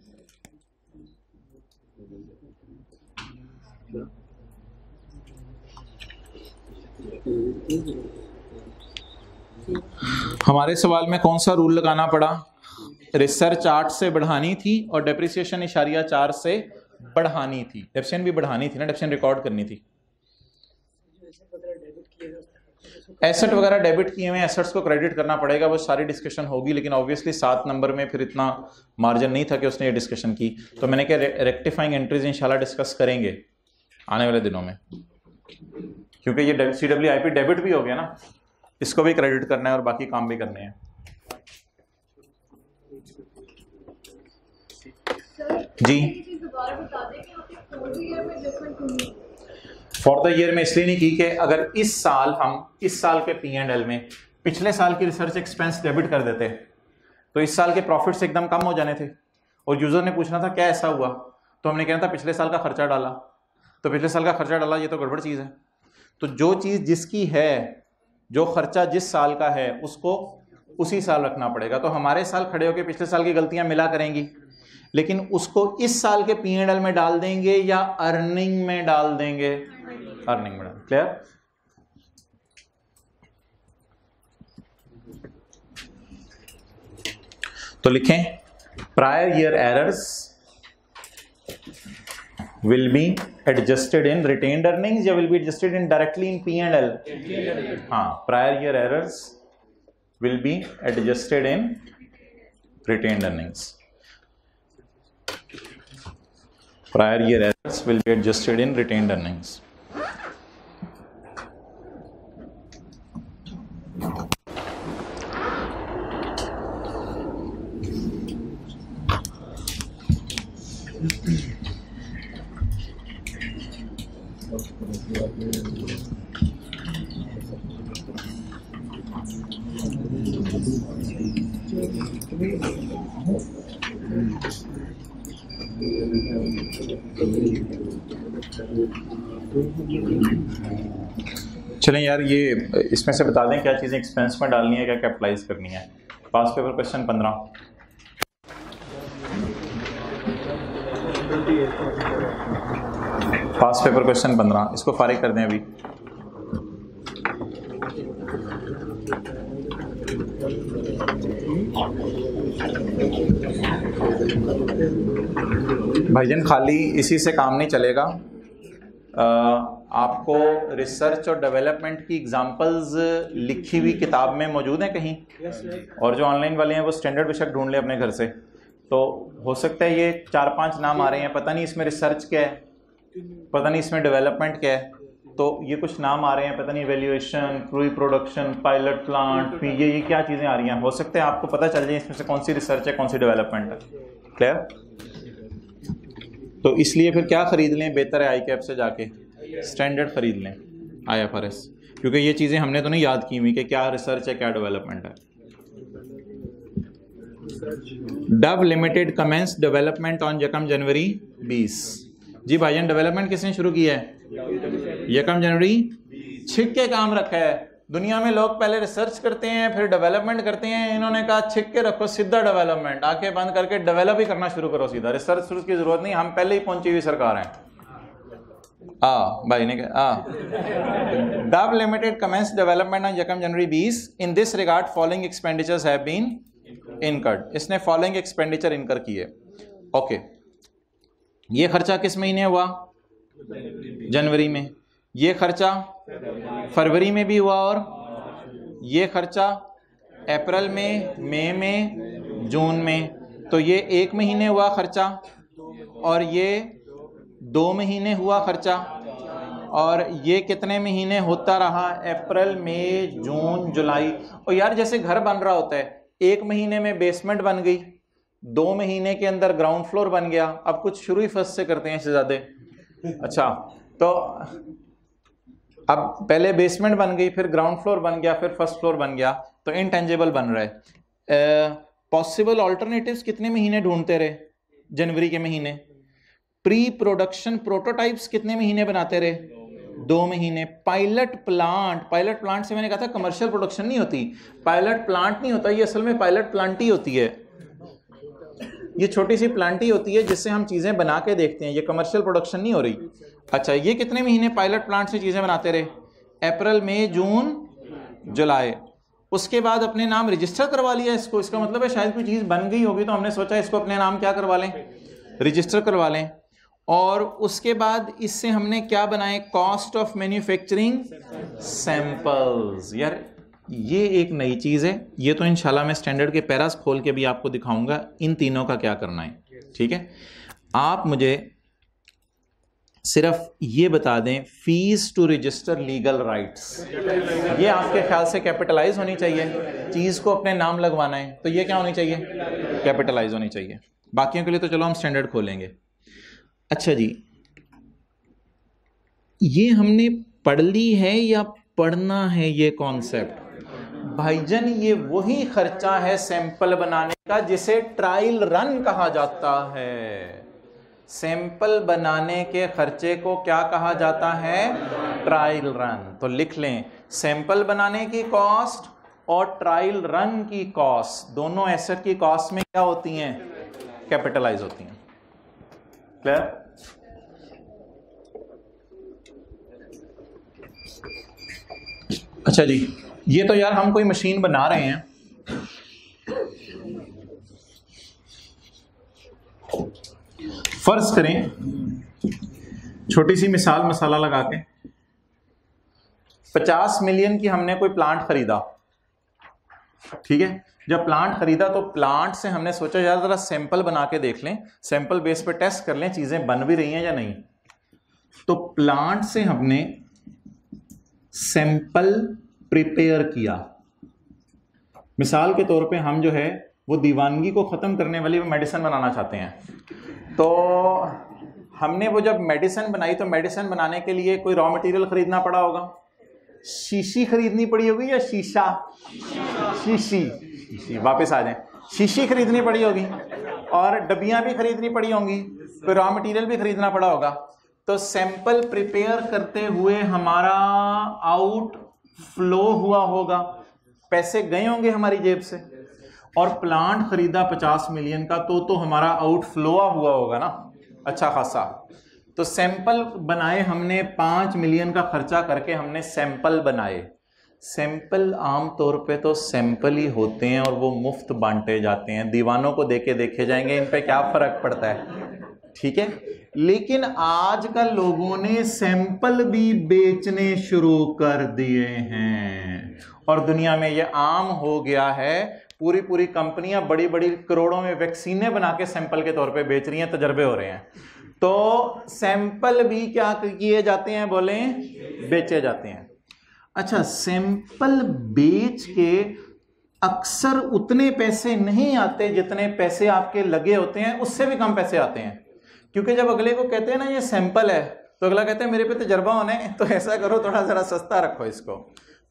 हमारे सवाल में कौन सा रूल लगाना पड़ा, रिसर्च 8 से बढ़ानी थी और डेप्रिसिएशन इशारिया 4 से बढ़ानी थी। डेप्रिसिएशन भी बढ़ानी थी ना, डेप्रिसिएशन रिकॉर्ड करनी थी। एसेट वगैरह डेबिट किए हुए एसेट्स को क्रेडिट करना पड़ेगा, वो सारी डिस्कशन होगी, लेकिन ऑब्वियसली 7 नंबर में फिर इतना मार्जिन नहीं था कि उसने ये डिस्कशन की, तो मैंने कहा रेक्टिफाइंग एंट्रीज इंशाल्लाह डिस्कस करेंगे आने वाले दिनों में, क्योंकि ये CWIP डेबिट भी हो गया ना, इसको भी क्रेडिट करना है और बाकी काम भी करने हैं। जी फॉर द ईयर में इसलिए नहीं की कि अगर इस साल के P&L में पिछले साल की रिसर्च एक्सपेंस डेबिट कर देते तो इस साल के प्रॉफिट्स एकदम कम हो जाने थे, और यूजर ने पूछना था क्या ऐसा हुआ, तो हमने कहना था पिछले साल का खर्चा डाला, तो पिछले साल का खर्चा डाला, ये तो गड़बड़ चीज़ है। तो जो चीज़ जिसकी है, जो खर्चा जिस साल का है, उसको उसी साल रखना पड़ेगा। तो हमारे साल खड़े होकर पिछले साल की गलतियां मिला करेंगी, लेकिन उसको इस साल के P&L में डाल देंगे या अर्निंग में डाल देंगे, अर्निंग में डाल। क्लियर? तो लिखें prior year errors will be adjusted in retained earnings या will be adjusted in directly in P&L? हाँ, prior year errors will be adjusted in retained earnings. Prior year errors will be adjusted in retained earnings. चलें यार, ये इसमें से बता दें क्या चीज़ें एक्सपेंस में डालनी है, क्या कैपिटलाइज करनी है। पास पेपर क्वेश्चन 15, पास पेपर क्वेश्चन 15, इसको फारिग कर दें अभी। भाईजान खाली इसी से काम नहीं चलेगा, आपको रिसर्च और डेवलपमेंट की एग्जांपल्स लिखी हुई किताब में मौजूद हैं कहीं, और जो ऑनलाइन वाले हैं वो स्टैंडर्ड बेशक ढूंढ ले अपने घर से। तो हो सकता है ये 4-5 नाम आ रहे हैं, पता नहीं इसमें रिसर्च क्या है, पता नहीं इसमें डेवलपमेंट क्या है, तो ये कुछ नाम आ रहे हैं, पता नहीं valuation, pre production, pilot plant, ये क्या चीज़ें आ रही हैं। हो सकता है आपको पता चल जाए इसमें से कौन सी रिसर्च है, कौन सी डेवलपमेंट है। क्लियर? तो इसलिए फिर क्या खरीद लें, बेहतर है ICAP से जाके स्टैंडर्ड खरीद लें, IFRS, क्योंकि ये चीज़ें हमने तो नहीं याद की हुई कि क्या रिसर्च है क्या डेवलपमेंट है। Dove limited commence development on 1 January 20। जी भाईजान, डेवलपमेंट किसने शुरू किया है? 1 जनवरी। छिक के काम रखा है। दुनिया में लोग पहले रिसर्च करते हैं फिर डेवलपमेंट करते हैं, इन्होंने कहा छिक के रखो सीधा डेवलपमेंट, आंखें बंद करके डेवलप ही करना शुरू करो सीधा, रिसर्च शुरू की जरूरत नहीं, हम पहले ही पहुंची हुई सरकार हैं। भाई ने कहा Dove limited commence development on 1 January 20। In this regard following expenditures have been incurred. इसने फॉलोइंग एक्सपेंडिचर इनकर किए। ओके, ये खर्चा किस महीने हुआ? जनवरी में। ये खर्चा फरवरी में भी हुआ, और ये खर्चा अप्रैल में, मई में, जून में। तो ये 1 महीने हुआ खर्चा, और ये 2 महीने हुआ खर्चा, और ये कितने महीने होता रहा? अप्रैल, मई, जून, जुलाई। और यार जैसे घर बन रहा होता है, 1 महीने में बेसमेंट बन गई, 2 महीने के अंदर ग्राउंड फ्लोर बन गया। अब कुछ शुरू ही फर्स्ट से करते हैं शहजादे। अच्छा, तो अब पहले बेसमेंट बन गई, फिर ग्राउंड फ्लोर बन गया, फिर फर्स्ट फ्लोर बन गया, तो इनटेंजिबल बन रहा है। पॉसिबल ऑल्टरनेटिव्स कितने महीने ढूंढते रहे? जनवरी के महीने। प्री प्रोडक्शन प्रोटोटाइप्स कितने महीने बनाते रहे? 2 महीने। पायलट प्लांट से मैंने कहा था कमर्शियल प्रोडक्शन नहीं होती, पायलट प्लांट नहीं होता, ये असल में पायलट प्लांट ही होती है। ये छोटी सी प्लांट ही होती है जिससे हम चीजें बना के देखते हैं, ये कमर्शियल प्रोडक्शन नहीं हो रही। अच्छा, ये कितने महीने पायलट प्लांट से चीजें बनाते रहे? अप्रैल, मई, जून, जुलाई। उसके बाद अपने नाम रजिस्टर करवा लिया इसको। इसका मतलब है शायद कोई चीज बन गई होगी तो हमने सोचा इसको अपने नाम क्या करवा लें, रजिस्टर करवा लें। और उसके बाद इससे हमने क्या बनाए? Cost of manufacturing samples. यार ये एक नई चीज है, ये तो इंशाल्लाह मैं स्टैंडर्ड के पैरास खोल के भी आपको दिखाऊंगा इन तीनों का क्या करना है, ठीक है। आप मुझे सिर्फ ये बता दें, fees to register legal rights, ये आपके ख्याल से कैपिटलाइज होनी चाहिए? चीज को अपने नाम लगवाना है तो ये क्या होनी चाहिए? कैपिटलाइज होनी चाहिए। बाकियों के लिए तो चलो हम स्टैंडर्ड खोलेंगे। अच्छा जी, ये हमने पढ़ ली है या पढ़ना है ये कॉन्सेप्ट? भाईजान ये वही खर्चा है सैंपल बनाने का जिसे ट्रायल रन कहा जाता है। सैंपल बनाने के खर्चे को क्या कहा जाता है? Trial run. तो लिख लें, सैंपल बनाने की कॉस्ट और ट्रायल रन की कॉस्ट, दोनों एसेट की कॉस्ट में क्या होती हैं? कैपिटलाइज होती हैं। क्लियर? अच्छा जी, ये तो यार हम कोई मशीन बना रहे हैं, फर्ज करें छोटी सी मिसाल मसाला लगा के 50 मिलियन की हमने कोई प्लांट खरीदा, ठीक है। जब प्लांट खरीदा तो प्लांट से हमने सोचा यार जरा सैंपल बना के देख लें, सैंपल बेस पे टेस्ट कर लें चीजें बन भी रही हैं या नहीं। तो प्लांट से हमने सैंपल प्रिपेयर किया। मिसाल के तौर पे हम जो है वो दीवानगी को खत्म करने वाली मेडिसिन बनाना चाहते हैं, तो हमने वो जब मेडिसिन बनाई तो मेडिसिन बनाने के लिए कोई रॉ मटेरियल खरीदना पड़ा होगा। शीशी खरीदनी पड़ी होगी या शीशा? शीशी, वापस आ जाए, शीशी खरीदनी पड़ी होगी और डब्बियां भी खरीदनी पड़ी होंगी, कोई रॉ मटेरियल भी खरीदना पड़ा होगा। तो सैंपल प्रिपेयर करते हुए हमारा आउट फ्लो हुआ होगा, पैसे गए होंगे हमारी जेब से, और प्लांट खरीदा 50 मिलियन का तो हमारा आउट फ्लो हुआ होगा ना, अच्छा खासा। तो सैंपल बनाए हमने 5 मिलियन का खर्चा करके हमने सैंपल बनाए। सैंपल आम तौर पे तो सैंपल ही होते हैं और वो मुफ्त बांटे जाते हैं, दीवानों को देके देखे जाएंगे इन पे क्या फर्क पड़ता है, ठीक है। लेकिन आजकल लोगों ने सैंपल भी बेचने शुरू कर दिए हैं और दुनिया में ये आम हो गया है। पूरी पूरी कंपनियां बड़ी बड़ी करोड़ों में वैक्सीनें बना के सैंपल के तौर पे बेच रही हैं, तजर्बे हो रहे हैं। तो सैंपल भी क्या किए जाते हैं, बोले, बेचे जाते हैं। अच्छा, सैंपल बेच के अक्सर उतने पैसे नहीं आते जितने पैसे आपके लगे होते हैं, उससे भी कम पैसे आते हैं। क्योंकि जब अगले को कहते हैं ना ये सैंपल है, तो अगला कहते हैं मेरे पे तजर्बा होने, तो ऐसा करो थोड़ा जरा सस्ता रखो इसको।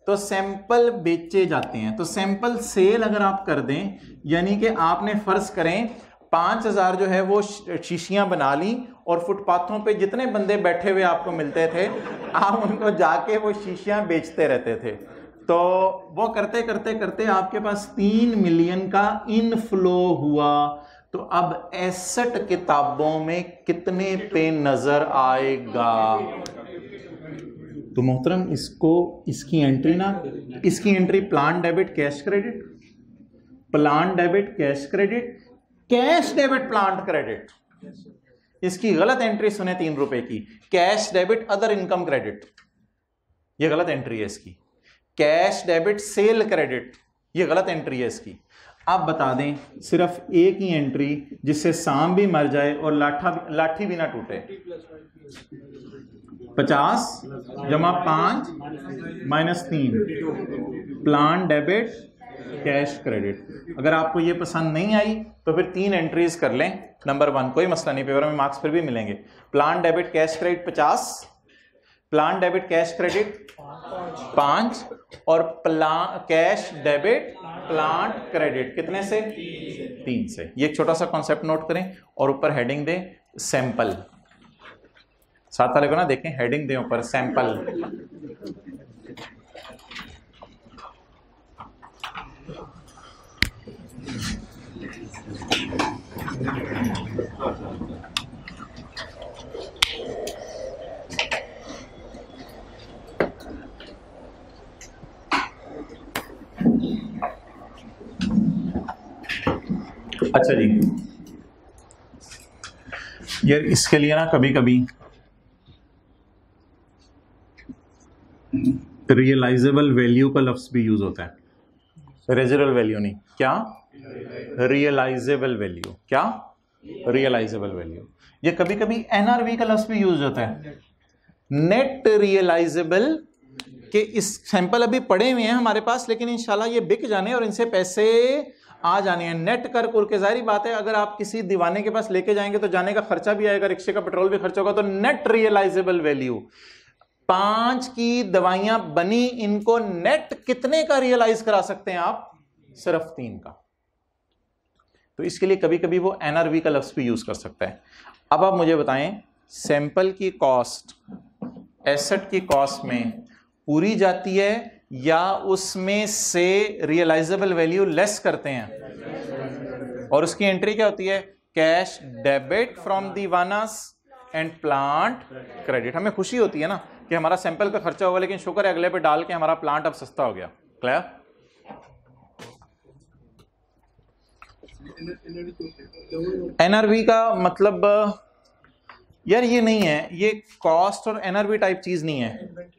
तो सैंपल बेचे जाते हैं। तो सैंपल सेल अगर आप कर दें, यानी कि आपने फर्ज करें 5000 जो है वो शीशियां बना ली और फुटपाथों पे जितने बंदे बैठे हुए आपको मिलते थे, आप उनको जाके वो शीशियां बेचते रहते थे। तो वो करते करते करते आपके पास 3 मिलियन का इनफ्लो हुआ। तो अब एसेट किताबों में कितने पे नजर आएगा? तो मोहतरम इसको, इसकी एंट्री ना, इसकी entry plan debit cash credit, plan debit cash credit, cash debit plant credit. इसकी गलत एंट्री सुने 3 रुपए की, cash debit other income credit, ये गलत एंट्री है इसकी। कैश डेबिट सेल क्रेडिट, ये गलत एंट्री है इसकी। आप बता दें सिर्फ एक ही एंट्री जिससे सांप भी मर जाए और लाठी भी ना टूटे। 50 जमा 5 minus 3, plan debit cash credit. अगर आपको ये पसंद नहीं आई तो फिर 3 एंट्रीज कर लें। नंबर 1, कोई मसला नहीं, पेपर में मार्क्स फिर भी मिलेंगे। Plan debit cash credit 50, plan debit cash credit 5 और कैश डेबिट प्लांट क्रेडिट कितने से? 3 से। ये एक छोटा सा कॉन्सेप्ट नोट करें और ऊपर हेडिंग दें सैंपल। साथ वाले को ना देखें, हेडिंग दें ऊपर सैंपल। अच्छा जी, यार इसके लिए ना कभी कभी रियलाइजेबल वैल्यू का लफ्ज भी यूज होता है, रेजिडुअल वैल्यू नहीं, क्या रियलाइजेबल वैल्यू, क्या रियलाइजेबल वैल्यू। ये कभी कभी एनआरवी का लफ्ज भी यूज होता है, नेट रियलाइजेबल, कि इस सैंपल अभी पड़े हुए हैं हमारे पास लेकिन इंशाल्लाह ये बिक जाने और इनसे पैसे आ जाने हैं। नेट कर के जाहिर बात है अगर आप किसी दीवाने के पास लेके जाएंगे तो जाने का खर्चा भी आएगा, रिक्शे का पेट्रोल भी खर्च होगा। तो नेट रियलाइजेबल वैल्यू, 5 की दवाइयां बनी, इनको नेट कितने का रियलाइज करा सकते हैं आप? सिर्फ 3 का। तो इसके लिए कभी कभी वो एनआरवी का लफ्ज भी यूज कर सकता है। अब आप मुझे बताएं, सैंपल की कॉस्ट एसेट की कॉस्ट में पूरी जाती है या उसमें से रियलाइजेबल वैल्यू लेस करते हैं? और उसकी एंट्री क्या होती है? कैश डेबिट फ्रॉम दीवानास एंड प्लांट क्रेडिट। हमें खुशी होती है ना कि हमारा सैंपल पे खर्चा होगा लेकिन शुक्र है अगले पे डाल के हमारा प्लांट अब सस्ता हो गया। क्लियर? एनआरवी का मतलब यार ये नहीं है, ये कॉस्ट और एनआरवी टाइप चीज नहीं है।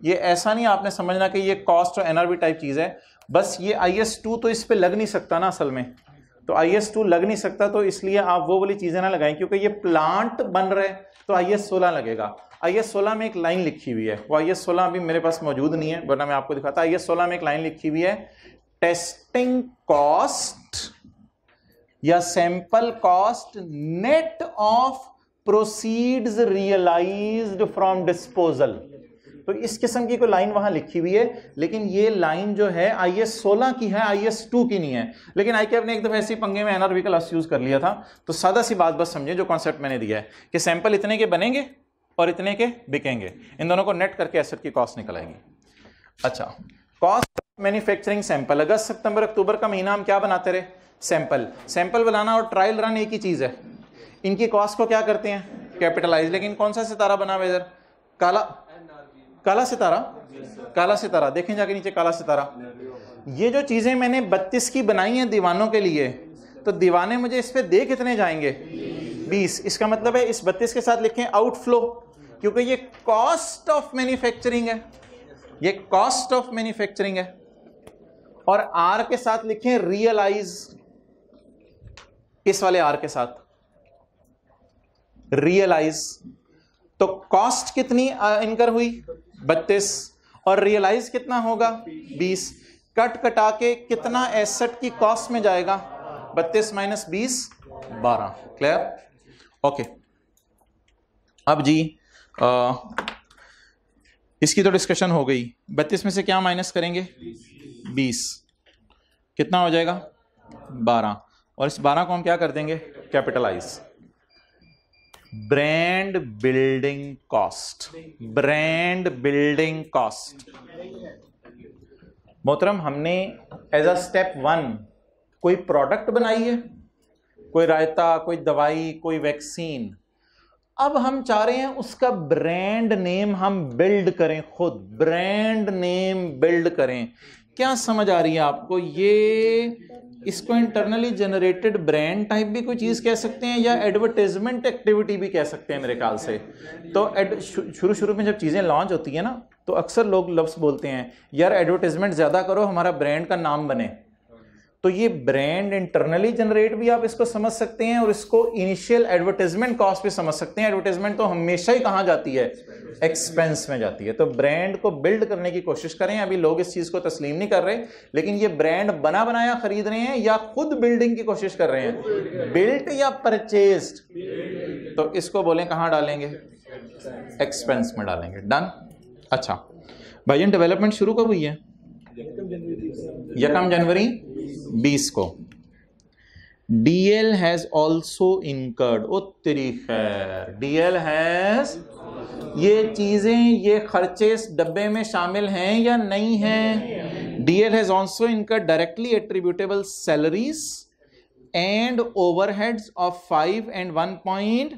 ये ऐसा नहीं आपने समझना कि ये कॉस्ट और एनआरवी टाइप चीज है। बस ये IS2 तो इस पे लग नहीं सकता ना असल में, तो IS2 लग नहीं सकता, तो इसलिए आप वो वाली चीजें ना लगाएं क्योंकि ये प्लांट बन रहे तो IS16 लगेगा। IS16 में एक लाइन लिखी हुई है, वो IS16 अभी मेरे पास मौजूद नहीं है वरना मैं आपको दिखाता। IS16 में एक लाइन लिखी हुई है, टेस्टिंग कॉस्ट या sample cost net of proceeds realised from disposal. तो इस किस्म की कोई लाइन वहां लिखी हुई है, लेकिन ये लाइन जो है IS16 की है, IS2 की नहीं है। लेकिन ICAP ने एक दफा ऐसी पंगे में एनआरवी का लफ्ज यूज कर लिया था। तो सादा सी बात बस समझे जो कॉन्सेप्ट मैंने दिया है कि सैंपल इतने के बनेंगे और इतने के बिकेंगे, इन दोनों को नेट करके एसेट की कॉस्ट निकल आएगी। अच्छा, कॉस्ट मैन्युफैक्चरिंग सैंपल, अगस्त सितंबर अक्टूबर का महीना हम क्या बनाते रहे? सैंपल। सैंपल बनाना और ट्रायल रन एक ही चीज है। इनकी कॉस्ट को क्या करते हैं? कैपिटलाइज। लेकिन कौन सा सितारा बना हुआ इधर? काला सितारा। काला सितारा देखें जाके नीचे, काला सितारा। ये जो चीजें मैंने 32 की बनाई हैं दीवानों के लिए, तो दीवाने मुझे इस पे दे कितने जाएंगे? 20। इसका मतलब है इस 32 के साथ लिखें आउटफ्लो, क्योंकि ये कॉस्ट ऑफ मैन्युफैक्चरिंग है, ये कॉस्ट ऑफ मैन्युफैक्चरिंग है। और आर के साथ लिखें रियलाइज, इस वाले आर के साथ रियलाइज। तो कॉस्ट कितनी इनकर हुई? 32 और रियलाइज कितना होगा? 20। कट कटा के कितना एसेट की कॉस्ट में जाएगा? 32 माइनस 20 12। क्लियर? ओके। अब जी इसकी तो डिस्कशन हो गई। 32 में से क्या माइनस करेंगे? 20। कितना हो जाएगा? 12। और इस 12 को हम क्या कर देंगे? Capitalise. Brand building cost, brand building cost. मोहतरम, हमने एज अ स्टेप 1 कोई प्रोडक्ट बनाई है, कोई रायता, कोई दवाई, कोई वैक्सीन। अब हम चाह रहे हैं उसका ब्रांड नेम हम बिल्ड करें, खुद ब्रांड नेम बिल्ड करें। क्या समझ आ रही है आपको? ये इसको इंटरनली जनरेटेड ब्रांड टाइप भी कोई चीज कह सकते हैं या एडवर्टाइजमेंट एक्टिविटी भी कह सकते हैं मेरे ख्याल से। तो शुरू में जब चीजें लॉन्च होती है ना, तो अक्सर लोग लफ्ज बोलते हैं यार एडवर्टाइजमेंट ज्यादा करो, हमारा ब्रांड का नाम बने। तो ये ब्रांड इंटरनली जनरेट भी आप इसको समझ सकते हैं और इसको इनिशियल एडवर्टाइजमेंट कॉस्ट भी समझ सकते हैं। एडवर्टाइजमेंट तो हमेशा ही कहाँ जाती है? एक्सपेंस में जाती है। तो ब्रांड को बिल्ड करने की कोशिश करें। अभी लोग इस चीज को तस्लीम नहीं कर रहे, लेकिन ये ब्रांड बना बनाया खरीद रहे हैं या खुद बिल्डिंग की कोशिश कर रहे हैं? बिल्ट या परचेज्ड? तो इसको बोलें कहाँ डालेंगे? एक्सपेंस में डालेंगे। डन। अच्छा भाईजान, डेवलपमेंट शुरू कब हुई है? 1 जनवरी 20 को। DL हैज ऑल्सो इनकर्ड, ओ तेरी खैर, DL हैज, ये चीजें, ये खर्चे इस डब्बे में शामिल हैं या नहीं हैं? DL has also incurred directly attributable salaries and overheads of 5 and 1 point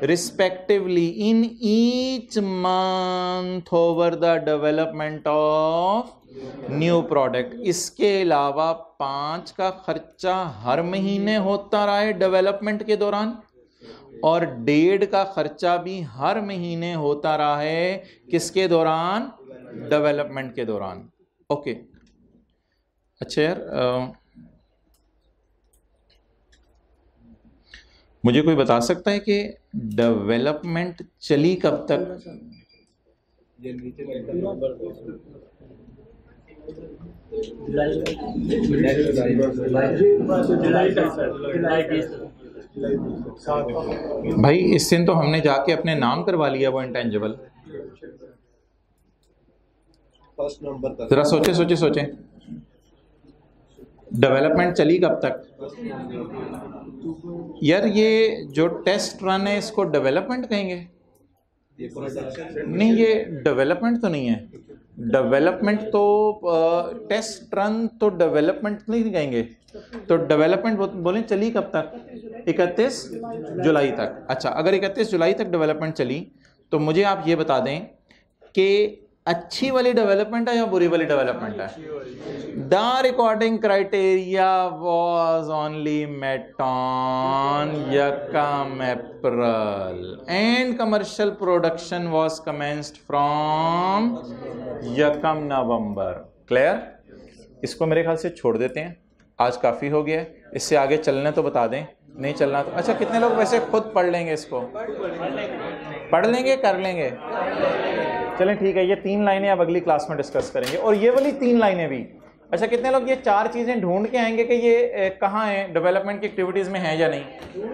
respectively in each month over the development of new product। इसके अलावा 5 का खर्चा हर महीने होता रहा है डेवलपमेंट के दौरान, और 1.5 का खर्चा भी हर महीने होता रहा है किसके दौरान? डेवलपमेंट के दौरान। ओके अच्छा यार, मुझे कोई बता सकता है कि डेवलपमेंट चली कब तक? भाई इस दिन तो हमने जाके अपने नाम करवा लिया वो इंटेंजिबल। जरा सोचे सोचे सोचे, डेवलपमेंट चली कब तक? यार ये जो टेस्ट रन है इसको डेवलपमेंट कहेंगे? नहीं, ये डेवलपमेंट तो नहीं है। डेवलपमेंट तो टेस्ट रन तो डेवलपमेंट नहीं कहेंगे। तो डेवलपमेंट बोलें चली कब तक? 31 जुलाई तक। अच्छा, अगर 31 जुलाई तक डेवलपमेंट चली तो मुझे आप ये बता दें कि अच्छी वाली डेवलपमेंट है या बुरी वाली डेवलपमेंट है? The recording criteria was only met on 1 April and commercial production was commenced from 1 November. Clear? इसको मेरे ख्याल से छोड़ देते हैं, आज काफ़ी हो गया है। इससे आगे चलने तो बता दें, नहीं चलना तो अच्छा। कितने लोग वैसे खुद पढ़ लेंगे इसको? पढ़ लेंगे, कर लेंगे। चलें ठीक है, ये 3 लाइनें अब अगली क्लास में डिस्कस करेंगे, और ये वाली 3 लाइनें भी। अच्छा, कितने लोग ये 4 चीज़ें ढूंढ के आएंगे कि ये कहाँ हैं, डेवलपमेंट की एक्टिविटीज़ में हैं या नहीं?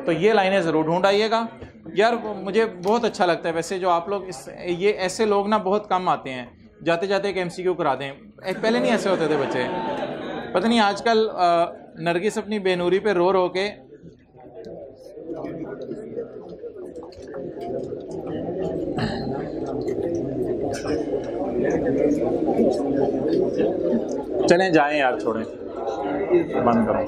तो ये लाइनें ज़रूर ढूंढ आइएगा। यार मुझे बहुत अच्छा लगता है वैसे जो आप लोग ये ऐसे लोग ना बहुत कम आते हैं, जाते जाते एक MCQ करा दें। पहले नहीं ऐसे होते थे बच्चे, पता नहीं आजकल नरगिस अपनी बेनूरी पे रो रो के चलें जाएं यार, छोड़ें, बंद करो।